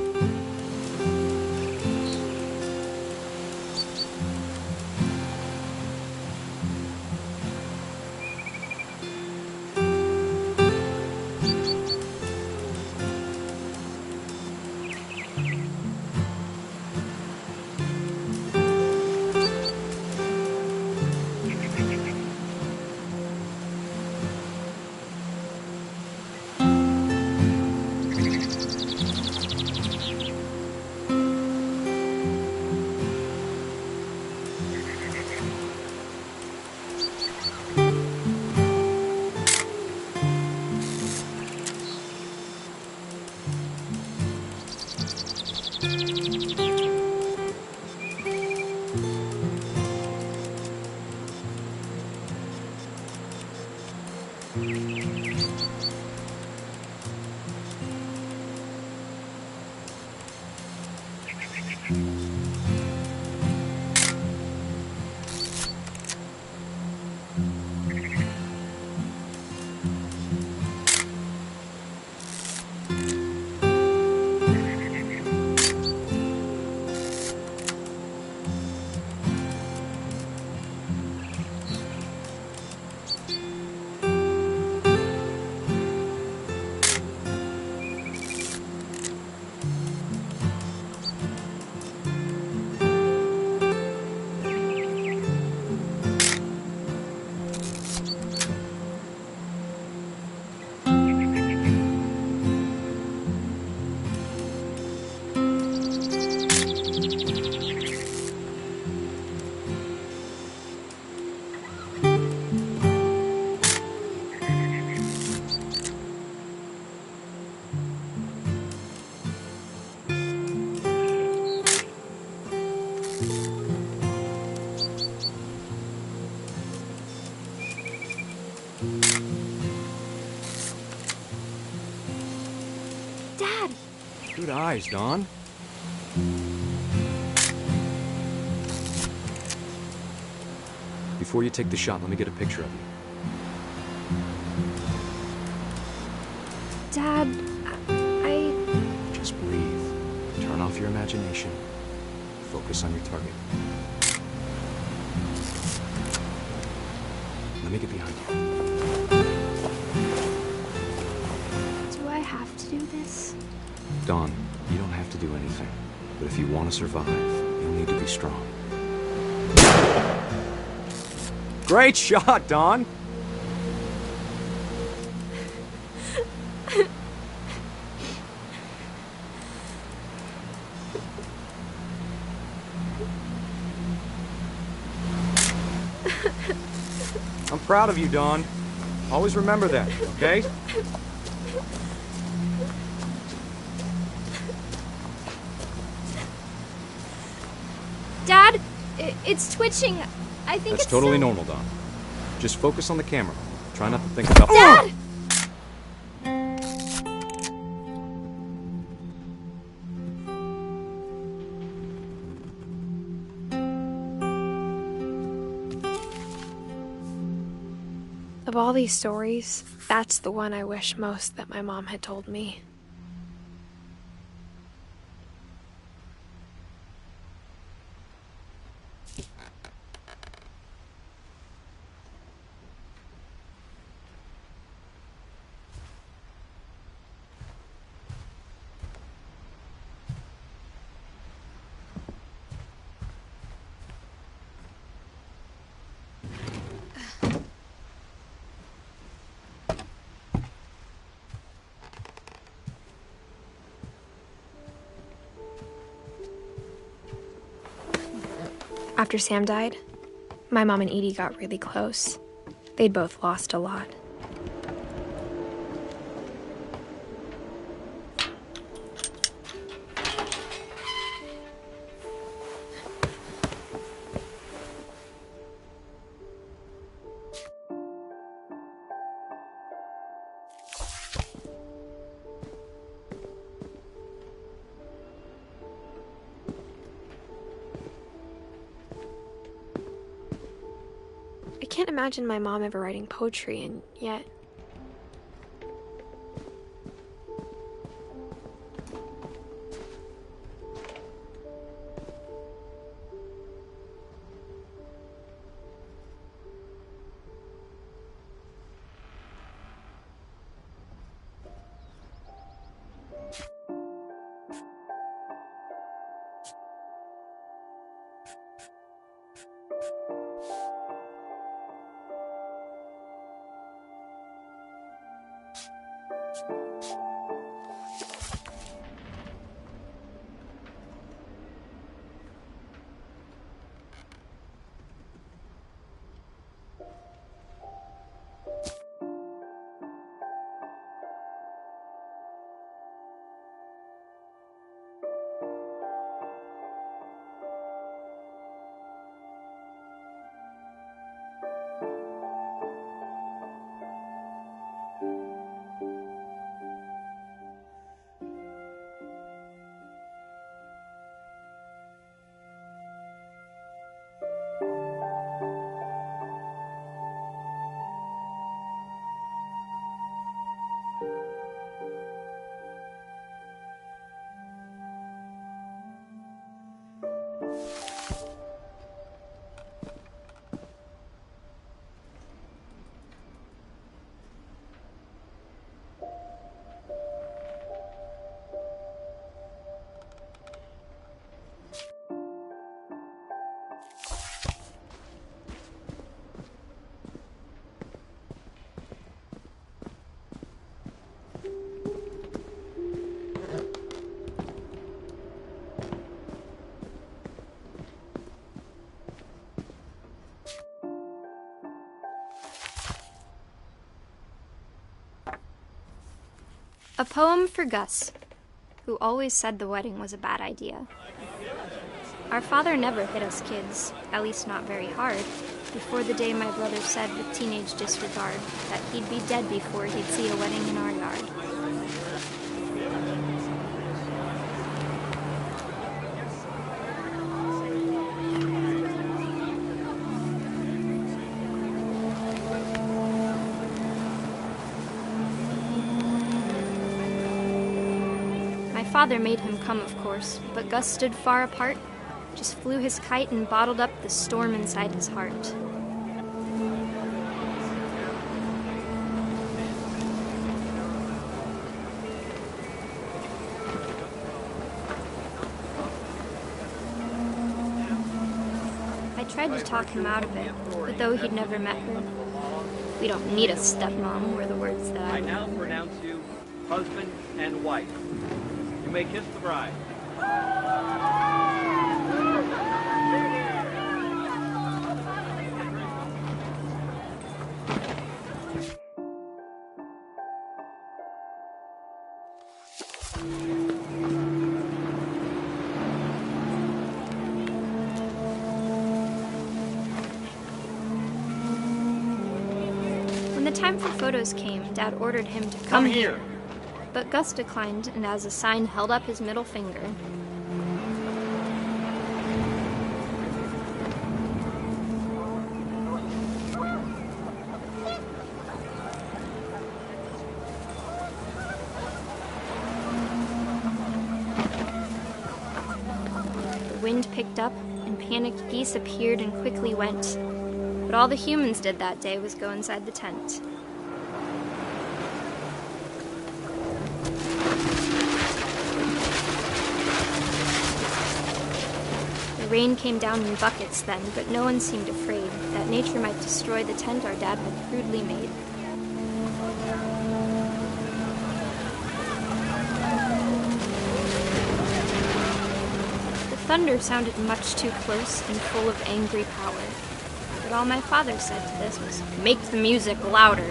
Speaker 12: Dad!
Speaker 11: Good eyes, Dawn. Before you take the shot, let me get a picture of you.
Speaker 2: Dad, I...
Speaker 11: Just breathe. Turn off your imagination. Focus on your target. Let me get behind you.
Speaker 12: Do I have to do this?
Speaker 11: Dawn, you don't have to do anything. But if you want to survive, you'll need to be strong. Great shot, Dawn! I'm proud of you, Dawn. Always remember that, okay?
Speaker 12: Dad, it's twitching. I think
Speaker 11: That's
Speaker 12: it's
Speaker 11: totally
Speaker 12: so...
Speaker 11: normal, Dawn. Just focus on the camera. Try not to think about...
Speaker 12: Dad!
Speaker 2: Of all these stories, that's the one I wish most that my mom had told me. After Sam died, my mom and Edie got really close. They'd both lost a lot. I can't imagine my mom ever writing poetry, and yet...
Speaker 12: A poem for Gus, who always said the wedding was a bad idea. Our father never hit us kids, at least not very hard, before the day my brother said with teenage disregard that he'd be dead before he'd see a wedding in our yard. Father made him come, of course, but Gus stood far apart, just flew his kite and bottled up the storm inside his heart. I tried to talk him out of it, but though he'd never met her, "We don't need a stepmom," were the words that
Speaker 13: I now pronounce you husband and wife. You may kiss the bride.
Speaker 12: When the time for photos came, Dad ordered him to come here. But Gus declined, and as a sign held up his middle finger. The wind picked up, and panicked geese appeared and quickly went. But all the humans did that day was go inside the tent. Rain came down in buckets then, but no one seemed afraid that nature might destroy the tent our dad had crudely made. The thunder sounded much too close and full of angry power, but all my father said to this was, "Make the music louder."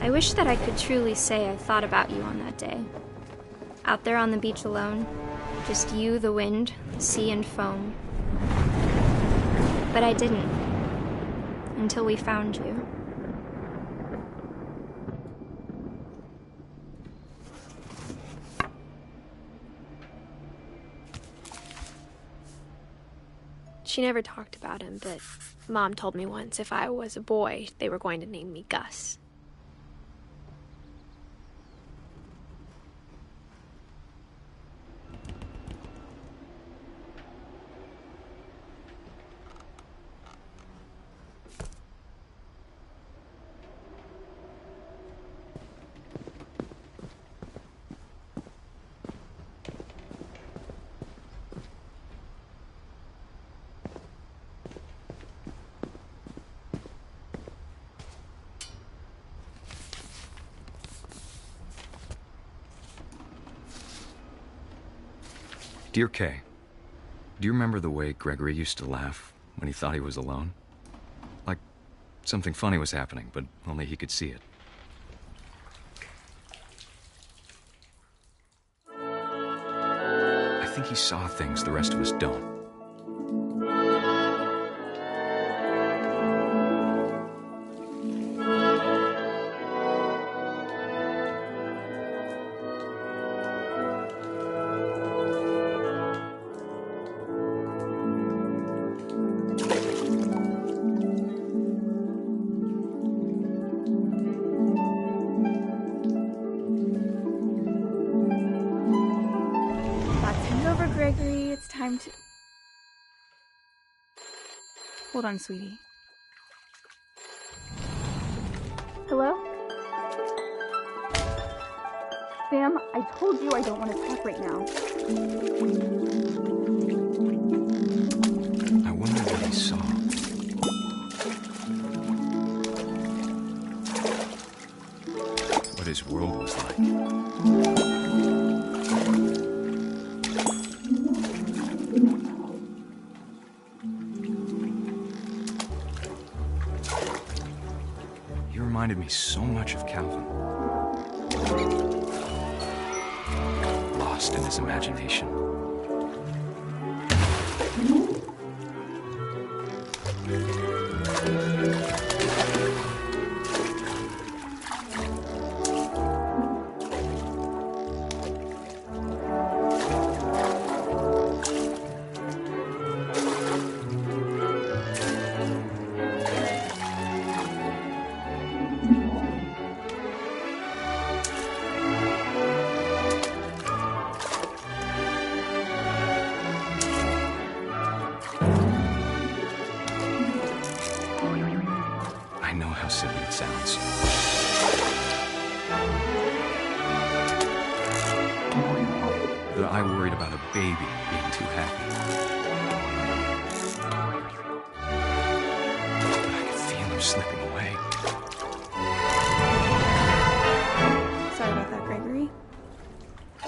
Speaker 12: I wish that I could truly say I thought about you on that day. Out there on the beach alone, just you, the wind, the sea, and foam. But I didn't, until we found you.
Speaker 2: She never talked about him, but Mom told me once if I was a boy, they were going to name me Gus.
Speaker 11: Dear Kay, do you remember the way Gregory used to laugh when he thought he was alone? Like something funny was happening, but only he could see it. I think he saw things the rest of us don't.
Speaker 14: time to... Hold on, sweetie. Hello? Sam, I told you I don't want to talk right now.
Speaker 11: I wonder what he saw. What his world was like. He reminded me so much of Calvin. Lost in his imagination. I know how silly it sounds. That I worried about a baby being too happy. But I could feel him slipping away.
Speaker 14: Sorry about that, Gregory.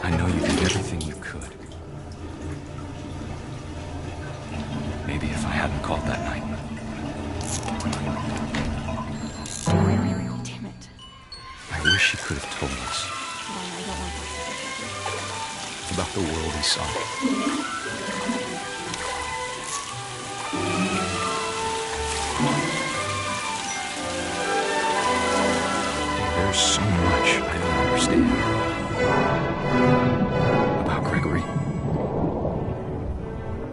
Speaker 11: I know you did everything you could. Maybe if I hadn't called that night.
Speaker 14: Damn it.
Speaker 11: I wish he could have told us
Speaker 14: I don't want
Speaker 11: about the world he saw. There's so much I don't understand about Gregory.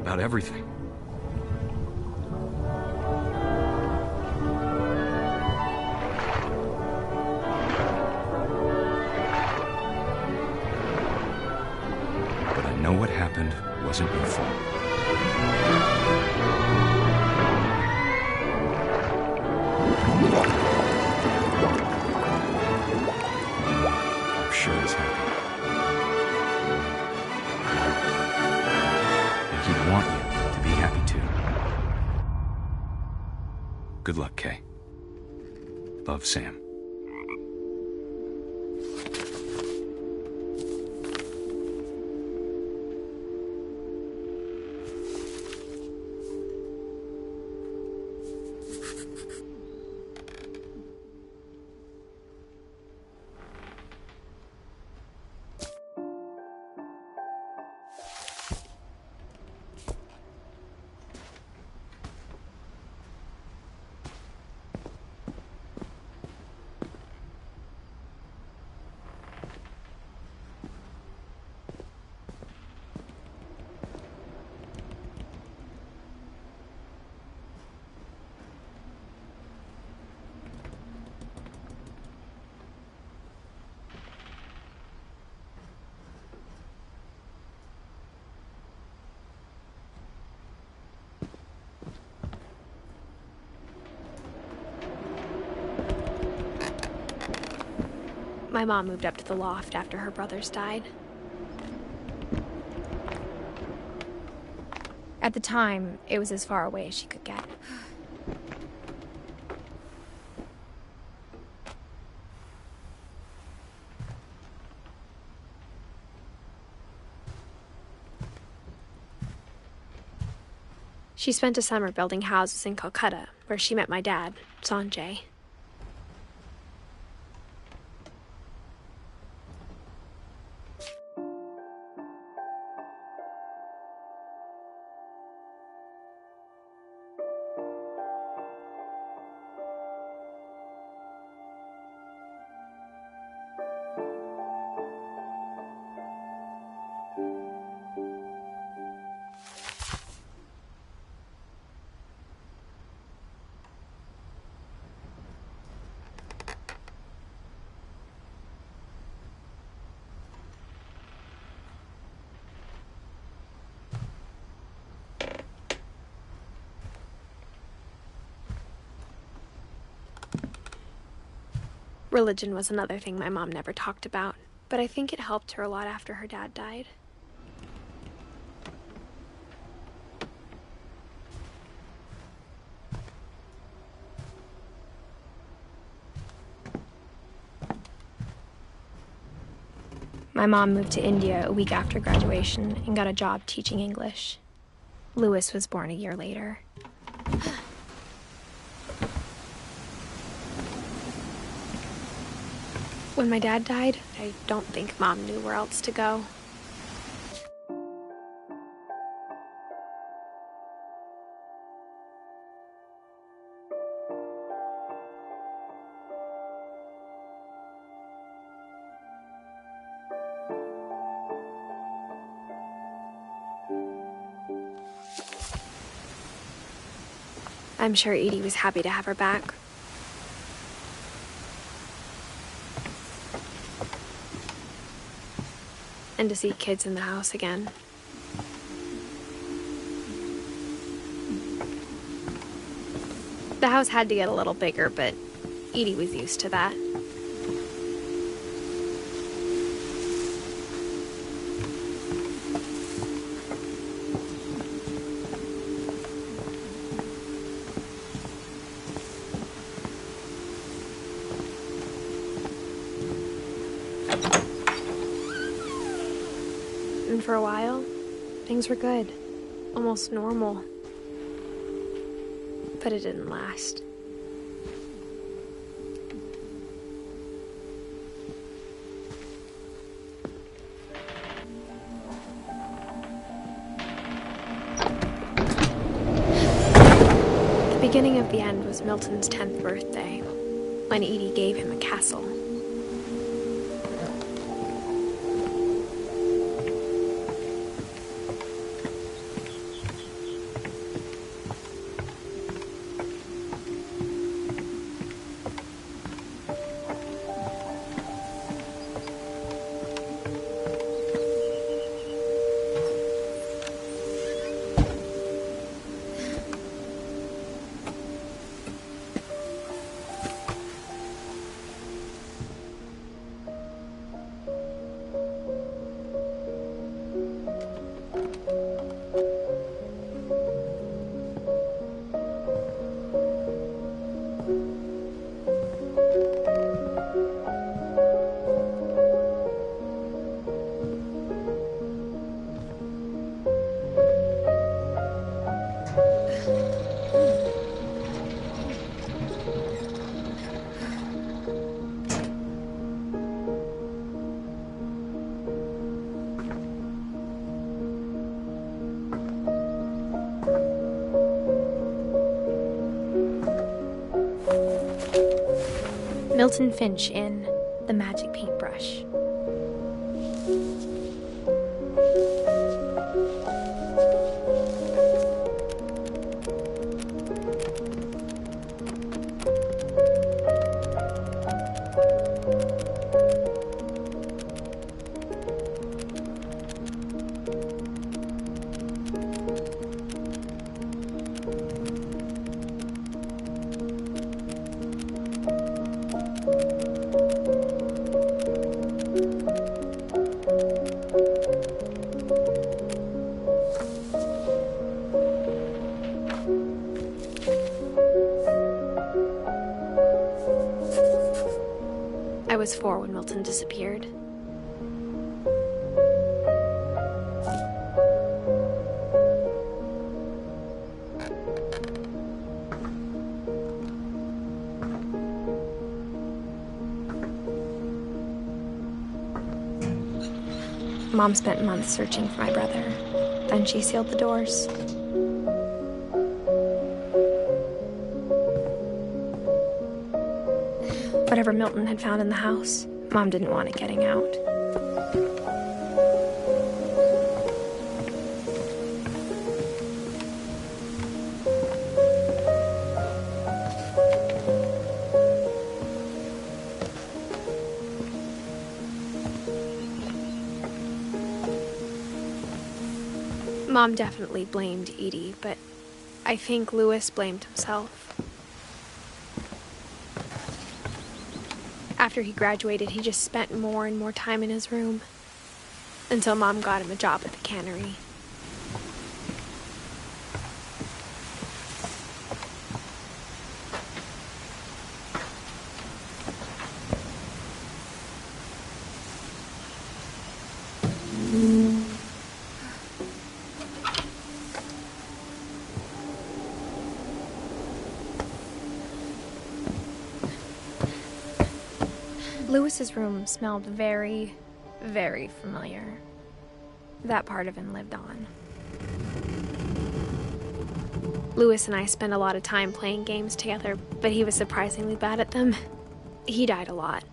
Speaker 11: About everything. But I know what happened wasn't your fault. I'm sure he's happy. And he'd want you to be happy too. Good luck, Kay. Love, Sam.
Speaker 2: My mom moved up to the loft after her brothers died. At the time, it was as far away as she could get. She spent a summer building houses in Calcutta, where she met my dad, Sanjay. Religion was another thing my mom never talked about, but I think it helped her a lot after her dad died. My mom moved to India a week after graduation and got a job teaching English. Louis was born a year later. When my dad died, I don't think Mom knew where else to go. I'm sure Edie was happy to have her back. And to see kids in the house again. The house had to get a little bigger, but Edie was used to that. And for a while, things were good. Almost normal. But it didn't last. The beginning of the end was Milton's 10th birthday, when Edie gave him a castle. Milton Finch in The Magic Paintbrush. I was 4 when Milton disappeared. Mom spent months searching for my brother. Then she sealed the doors. Whatever Milton had found in the house, Mom didn't want it getting out. Mom definitely blamed Edie, but I think Louis blamed himself. After he graduated, he just spent more and more time in his room. Until Mom got him a job at the cannery. Lewis's room smelled very, very familiar. That part of him lived on. Lewis and I spent a lot of time playing games together, but he was surprisingly bad at them. He died a lot.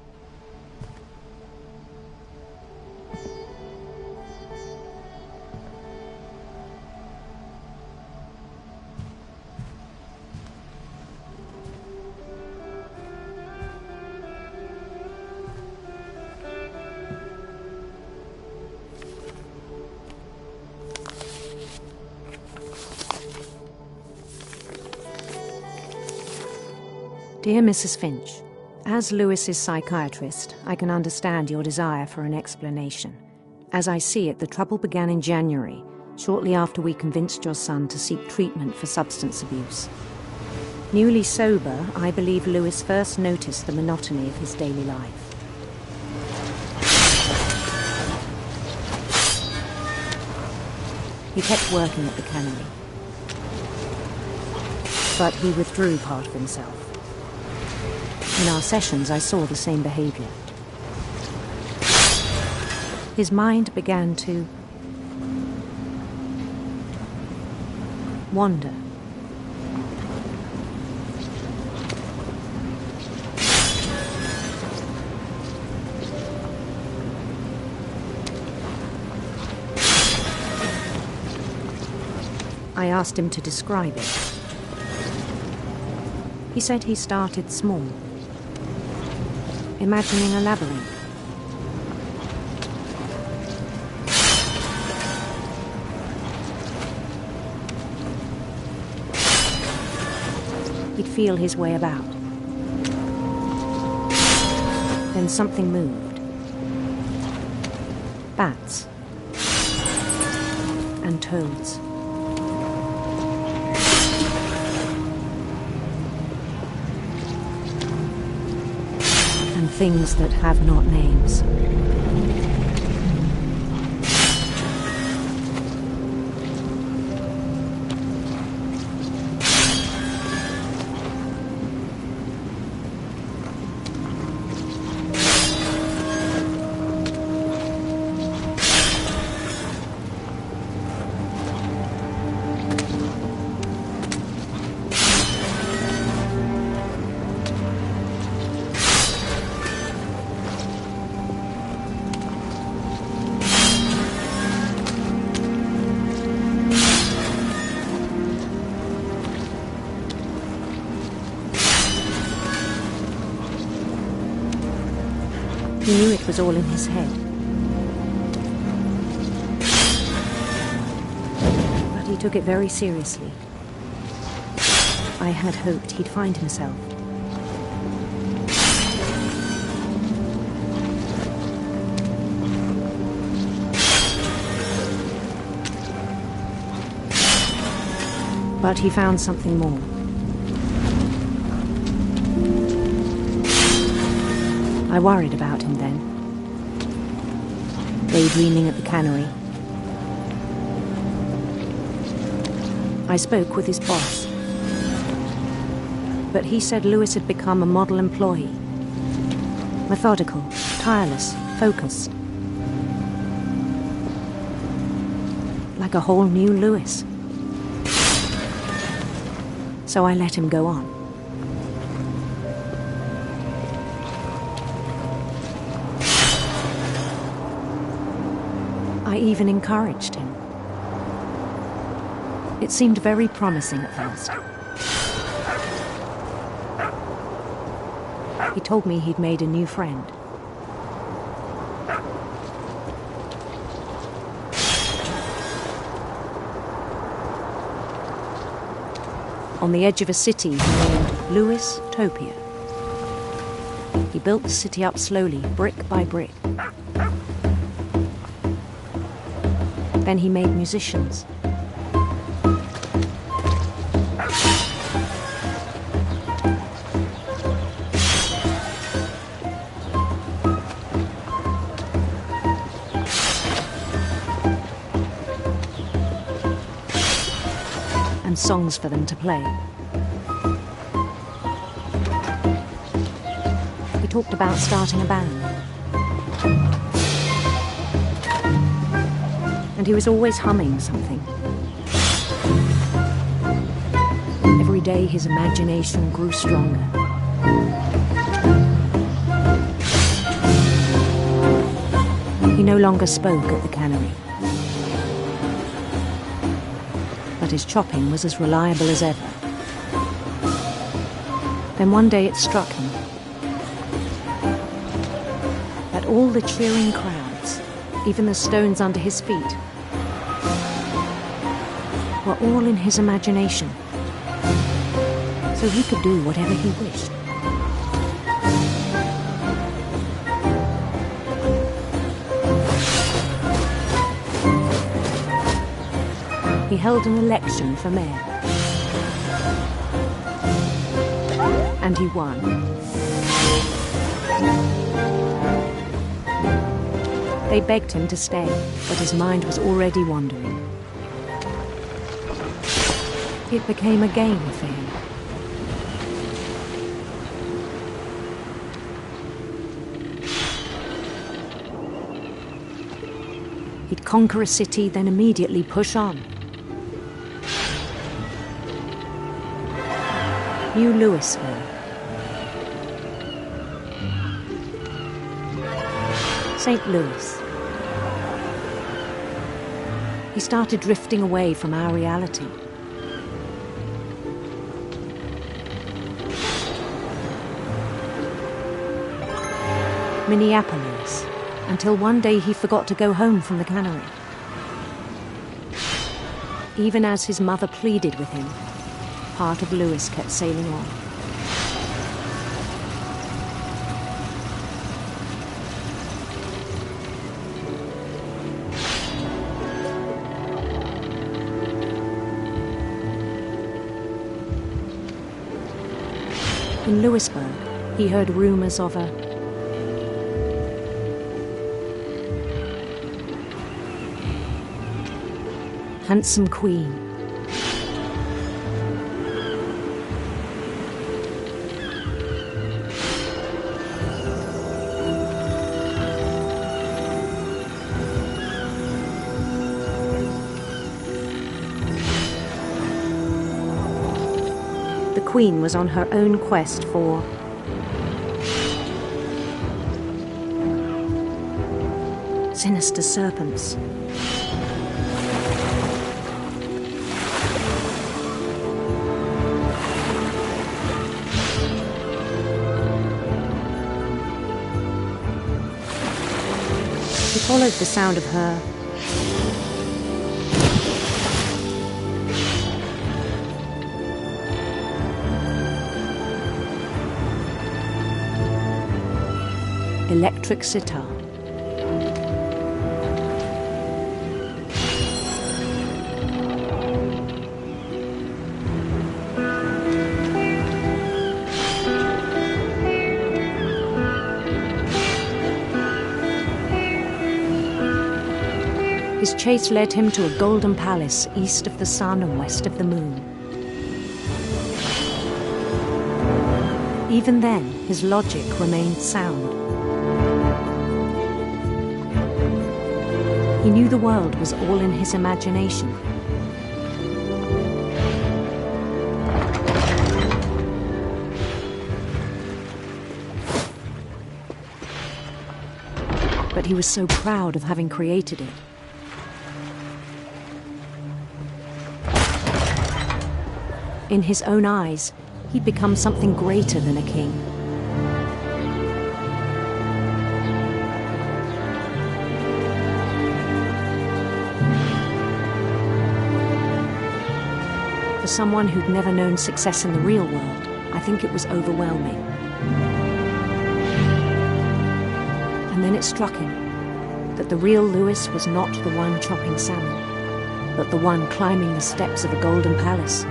Speaker 15: Dear Mrs. Finch, as Lewis's psychiatrist, I can understand your desire for an explanation. As I see it, the trouble began in January, shortly after we convinced your son to seek treatment for substance abuse. Newly sober, I believe Lewis first noticed the monotony of his daily life. He kept working at the cannery, but he withdrew part of himself. In our sessions, I saw the same behavior. His mind began to wander. I asked him to describe it. He said he started small, imagining a labyrinth. He'd feel his way about. Then something moved. Bats and toads. And things that have not names. He knew it was all in his head. But he took it very seriously. I had hoped he'd find himself. But he found something more. I worried about him then, daydreaming at the cannery. I spoke with his boss, but he said Lewis had become a model employee. Methodical, tireless, focused. Like a whole new Lewis. So I let him go on. I even encouraged him. It seemed very promising at first. He told me he'd made a new friend. On the edge of a city he named Lewis Topia. He built the city up slowly, brick by brick. Then he made musicians. And songs for them to play. He talked about starting a band. And he was always humming something. Every day his imagination grew stronger. He no longer spoke at the cannery. But his chopping was as reliable as ever. Then one day it struck him that all the cheering crowds, even the stones under his feet, were all in his imagination, so he could do whatever he wished. He held an election for mayor. And he won. They begged him to stay, but his mind was already wandering. It became a game for him. He'd conquer a city, then immediately push on. New Louisville. St. Louis. He started drifting away from our reality. Minneapolis, until one day he forgot to go home from the cannery. Even as his mother pleaded with him, part of Louis kept sailing on. In Louisburg, he heard rumors of a handsome queen. The queen was on her own quest for sinister serpents. He followed the sound of her electric sitar. His chase led him to a golden palace east of the sun and west of the moon. Even then, his logic remained sound. He knew the world was all in his imagination. But he was so proud of having created it. In his own eyes, he'd become something greater than a king. For someone who'd never known success in the real world, I think it was overwhelming. And then it struck him that the real Lewis was not the one chopping salmon, but the one climbing the steps of a golden palace.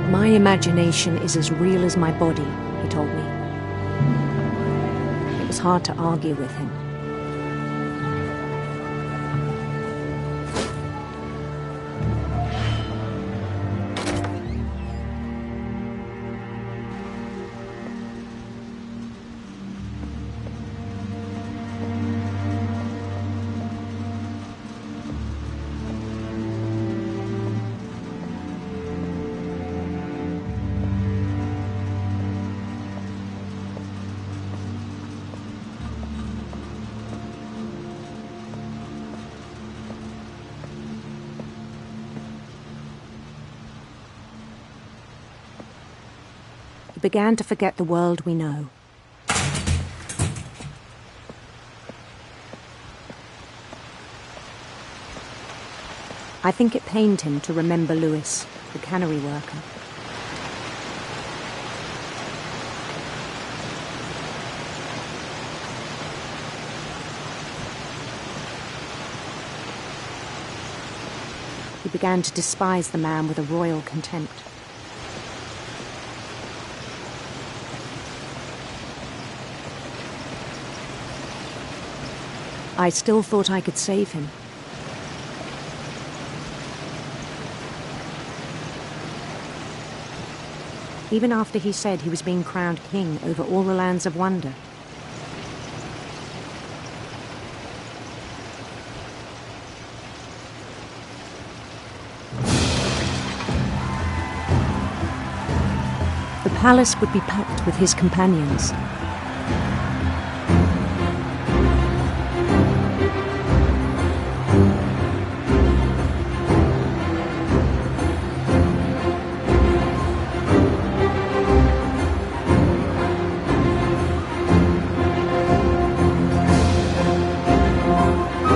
Speaker 15: My imagination is as real as my body, he told me. It was hard to argue with him. He began to forget the world we know. I think it pained him to remember Lewis, the cannery worker. He began to despise the man with a royal contempt. I still thought I could save him. Even after he said he was being crowned king over all the lands of wonder. The palace would be packed with his companions.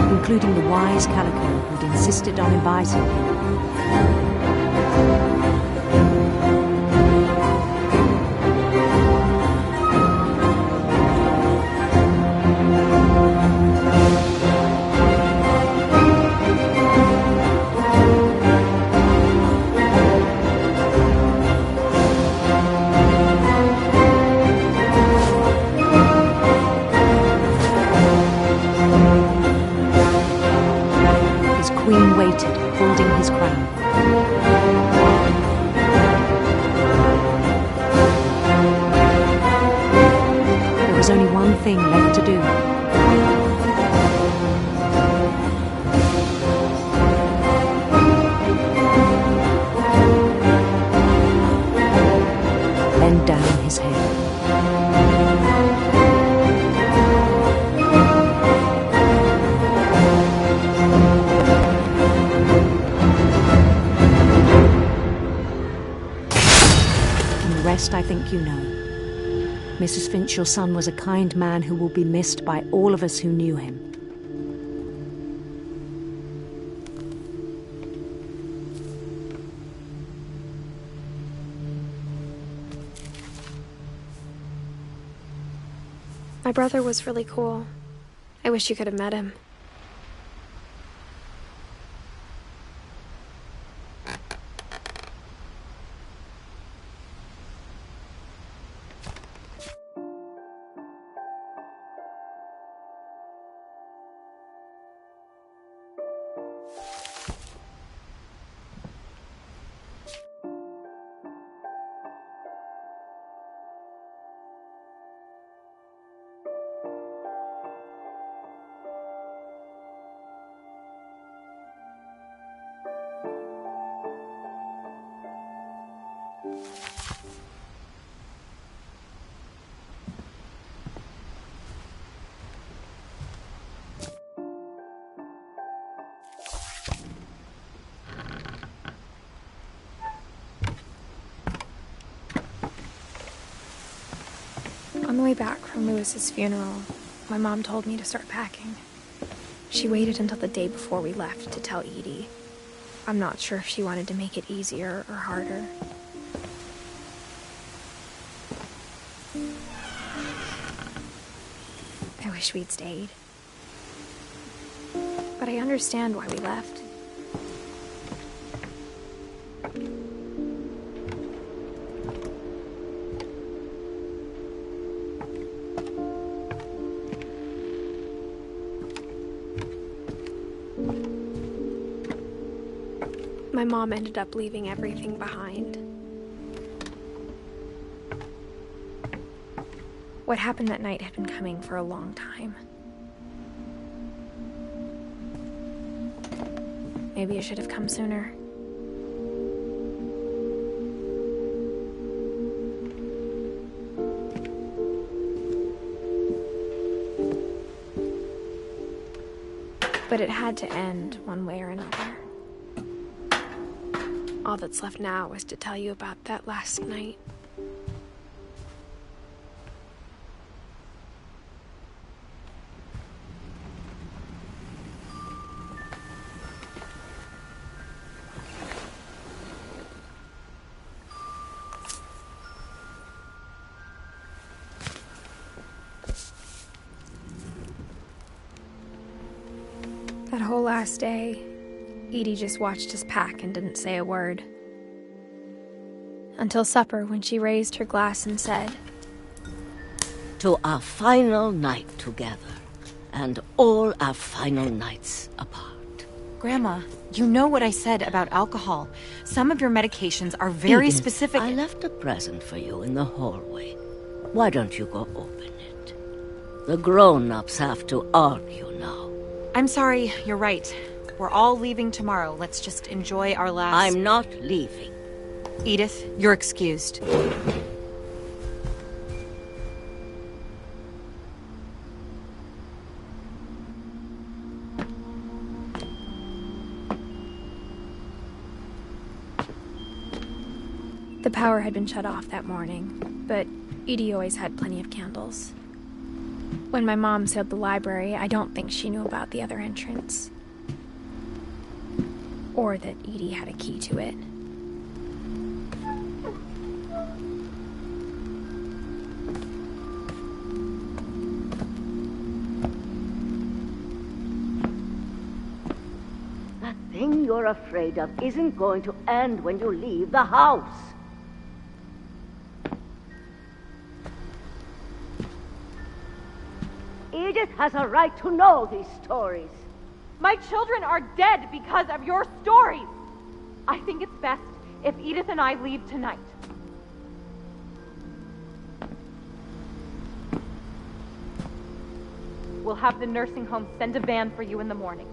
Speaker 15: Including the wise Calico who'd insisted on inviting him. Queen waited, holding his crown. There was only one thing left to do. Bend down his head. I think you know. Mrs. Finch, your son was a kind man who will be missed by all of us who knew him.
Speaker 2: My brother was really cool. I wish you could have met him. On the way back from Lewis's funeral, my mom told me to start packing. She waited until the day before we left to tell Edie. I'm not sure if she wanted to make it easier or harder. I wish we'd stayed. But I understand why we left. My mom ended up leaving everything behind. What happened that night had been coming for a long time. Maybe it should have come sooner. But it had to end one way or another. All that's left now is to tell you about that last night. That whole last day, Edie just watched us pack and didn't say a word. Until supper, when she raised her glass and said,
Speaker 16: "To our final night together, and all our final nights apart."
Speaker 17: Grandma, you know what I said about alcohol. Some of your medications are very
Speaker 16: Edith,
Speaker 17: specific.
Speaker 16: I left a present for you in the hallway. Why don't you go open it? The grown-ups have to argue now.
Speaker 17: I'm sorry, you're right. We're all leaving tomorrow. Let's just enjoy our last...
Speaker 16: I'm not leaving.
Speaker 17: Edith, you're excused.
Speaker 2: The power had been shut off that morning, but Edie always had plenty of candles. When my mom sealed the library, I don't think she knew about the other entrance. Or that Edie had a key to it.
Speaker 16: That thing you're afraid of isn't going to end when you leave the house. Edith has a right to know these stories.
Speaker 14: My children are dead because of your stories. I think it's best if Edith and I leave tonight. We'll have the nursing home send a van for you in the morning,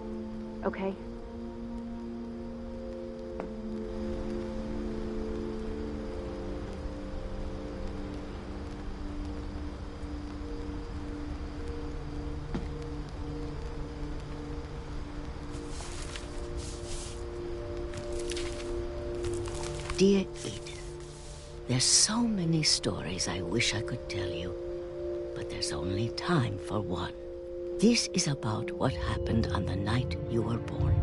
Speaker 14: okay?
Speaker 16: Dear Edith, there's so many stories I wish I could tell you, but there's only time for one. This is about what happened on the night you were born.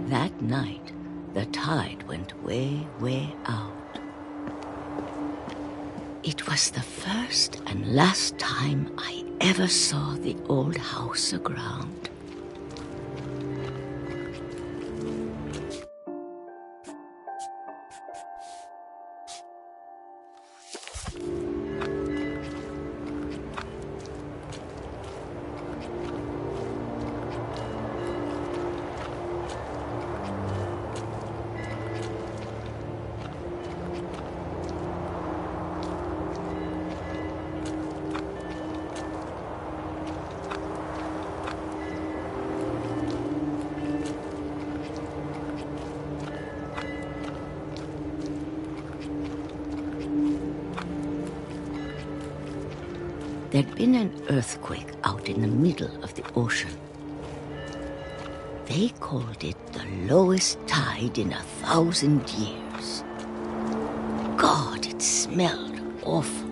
Speaker 16: That night, the tide went way, way out. It was the first and last time I ever saw the old house aground. There'd been an earthquake out in the middle of the ocean. They called it the lowest tide in 1,000 years. God, it smelled awful.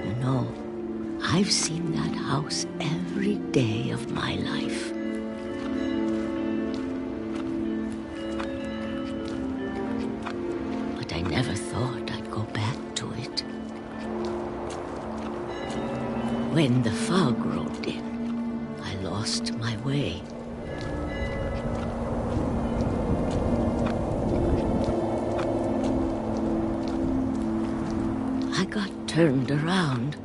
Speaker 16: You know, I've seen that house every day of my life. when the fog rolled in, I lost my way. I got turned around.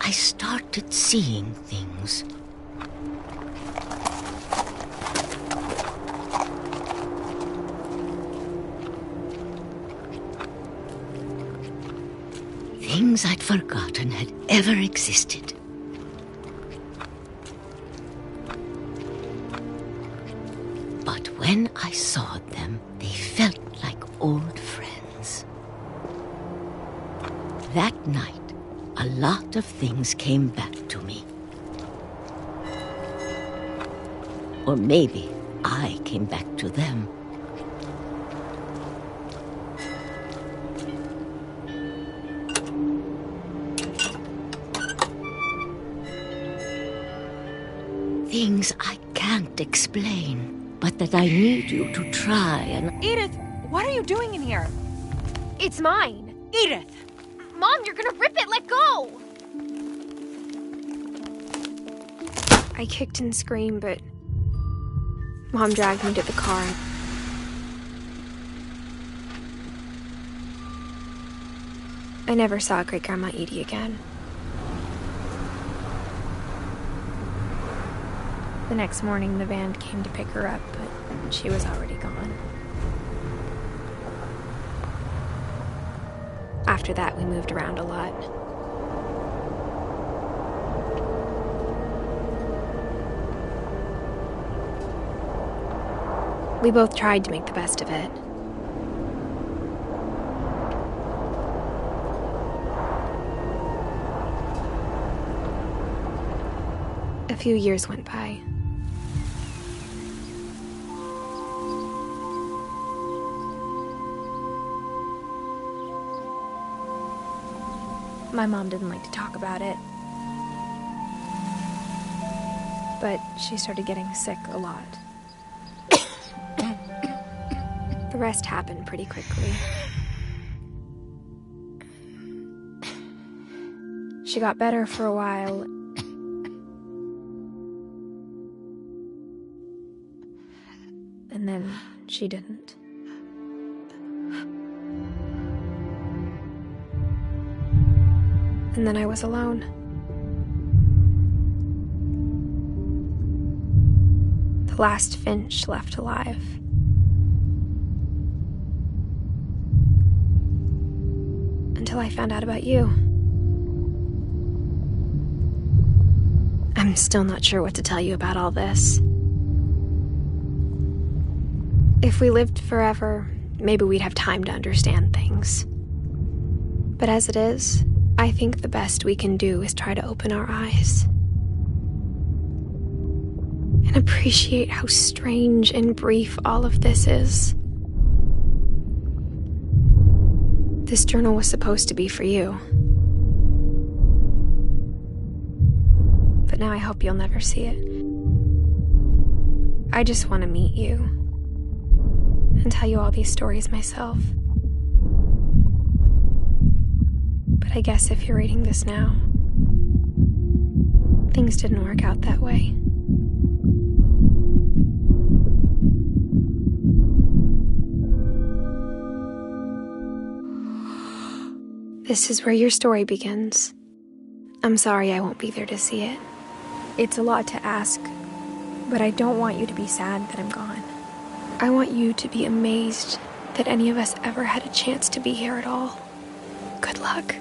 Speaker 16: I started seeing things. Things I'd forgotten had ever existed. But when I saw them, they felt like old friends. That night, a lot of things came back to me. Or maybe I came back to them. Things I can't explain, but that I need you to try and...
Speaker 17: Edith, what are you doing in here?
Speaker 2: It's mine.
Speaker 17: Edith!
Speaker 2: Mom, you're gonna rip it! Let go! I kicked and screamed, but Mom dragged me to the car. I never saw Great-Grandma Edie again. The next morning, the van came to pick her up, but she was already gone. After that, we moved around a lot. We both tried to make the best of it. A few years went by. My mom didn't like to talk about it. But she started getting sick a lot. The rest happened pretty quickly. She got better for a while. And then she didn't. And then I was alone. The last Finch left alive. Until I found out about you. I'm still not sure what to tell you about all this. If we lived forever, maybe we'd have time to understand things. But as it is, I think the best we can do is try to open our eyes. And appreciate how strange and brief all of this is. This journal was supposed to be for you. But now I hope you'll never see it. I just want to meet you and tell you all these stories myself. But I guess if you're reading this now, things didn't work out that way. This is where your story begins. I'm sorry I won't be there to see it. It's a lot to ask, but I don't want you to be sad that I'm gone. I want you to be amazed that any of us ever had a chance to be here at all. Good luck.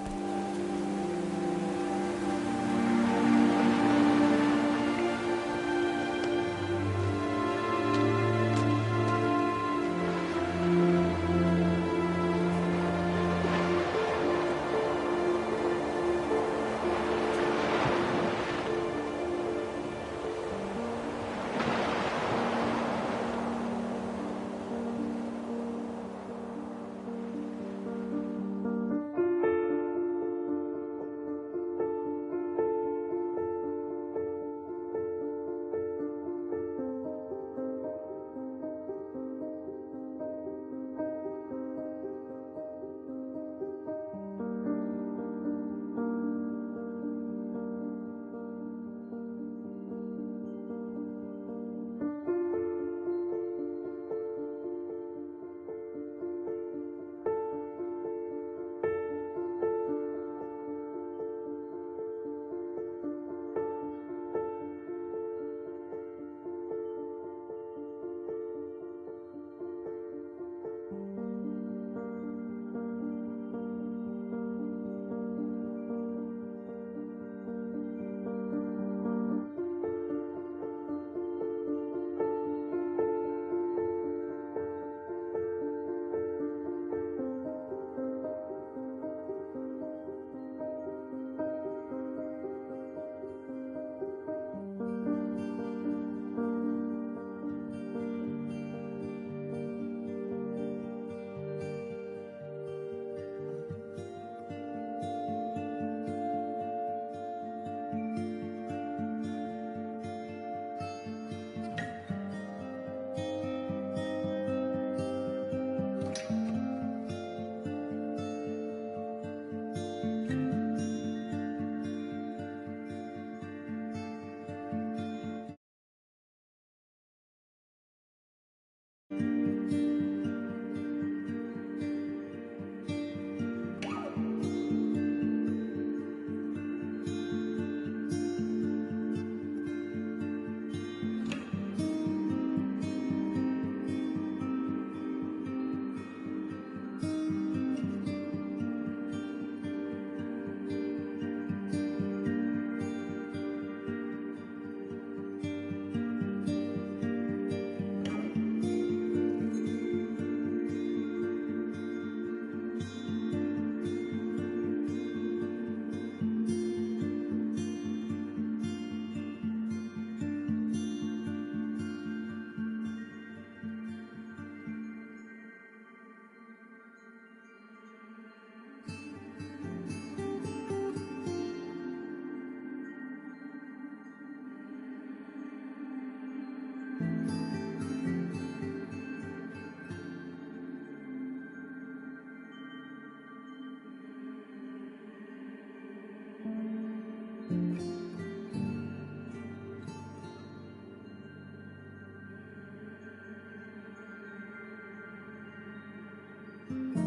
Speaker 2: you